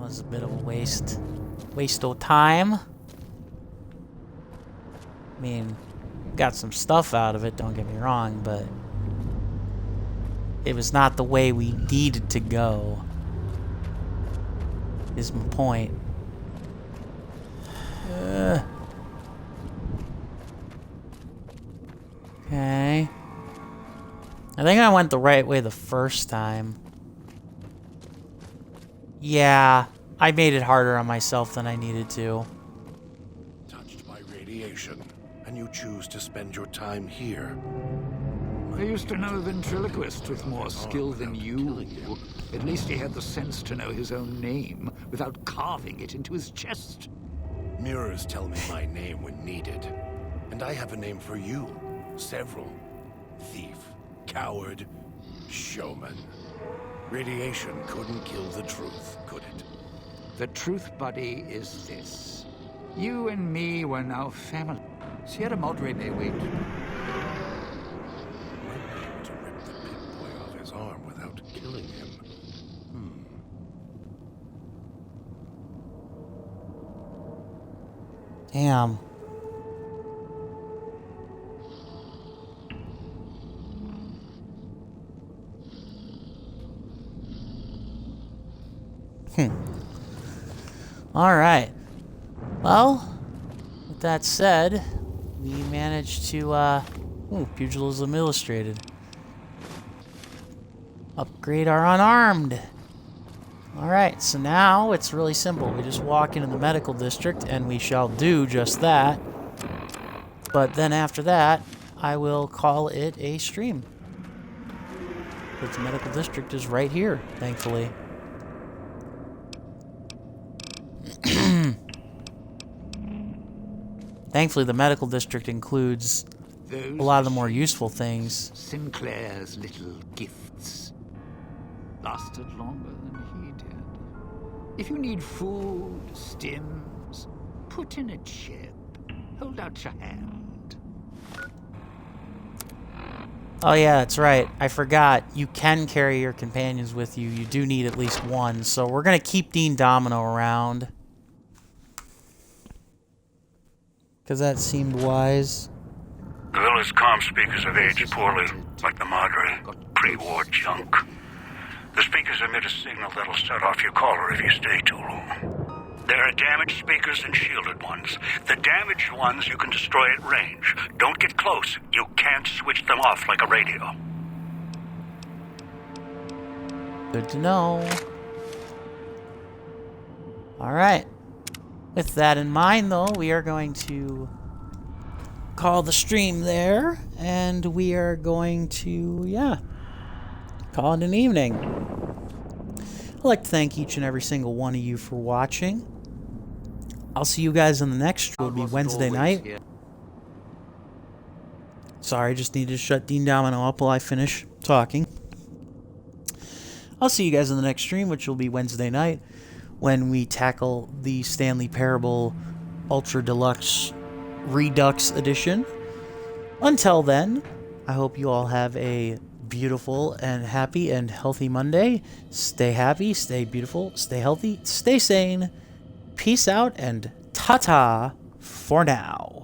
was a bit of a waste of time. I mean, got some stuff out of it, don't get me wrong, but it was not the way we needed to go, is my point. Okay. I think I went the right way the first time. Yeah, I made it harder on myself than I needed to. Touched by radiation, and you choose to spend your time here. I used to know a ventriloquist with more skill than you. At least he had the sense to know his own name without carving it into his chest. Mirrors tell me my name when needed. And I have a name for you. Several. Thief, coward, showman. Radiation couldn't kill the truth, could it? The truth, buddy, is this. You and me were now family. Sierra Madre may wait. Might be able to rip the pit boy off his arm without killing him. Damn. Alright. Well, with that said, we managed to, Pugilism Illustrated. Upgrade our unarmed. Alright, so now it's really simple. We just walk into the medical district and we shall do just that. But then after that, I will call it a stream. Because the medical district is right here, thankfully. Thankfully, the medical district includes a lot of the more useful things. Sinclair's little gifts lasted longer than he did. If you need food, stims, put in a chip. Hold out your hand. Oh yeah, that's right. I forgot. You can carry your companions with you. You do need at least one. So we're going to keep Dean Domino around. Because that seemed wise. The villa's comm speakers have aged poorly, like the Madre. Pre-war junk. The speakers emit a signal that'll set off your caller if you stay too long. There are damaged speakers and shielded ones. The damaged ones you can destroy at range. Don't get close. You can't switch them off like a radio. Good to know. Alright. With that in mind, though, we are going to call the stream there, and we are going to, call it an evening. I'd like to thank each and every single one of you for watching. I'll see you guys on the next stream. It'll be Wednesday night. Sorry, just needed to shut Dean Domino up while I finish talking. I'll see you guys on the next stream, which will be Wednesday night, when we tackle the Stanley Parable Ultra Deluxe Redux Edition. Until then, I hope you all have a beautiful and happy and healthy Monday. Stay happy, stay beautiful, stay healthy, stay sane. Peace out, and ta-ta for now.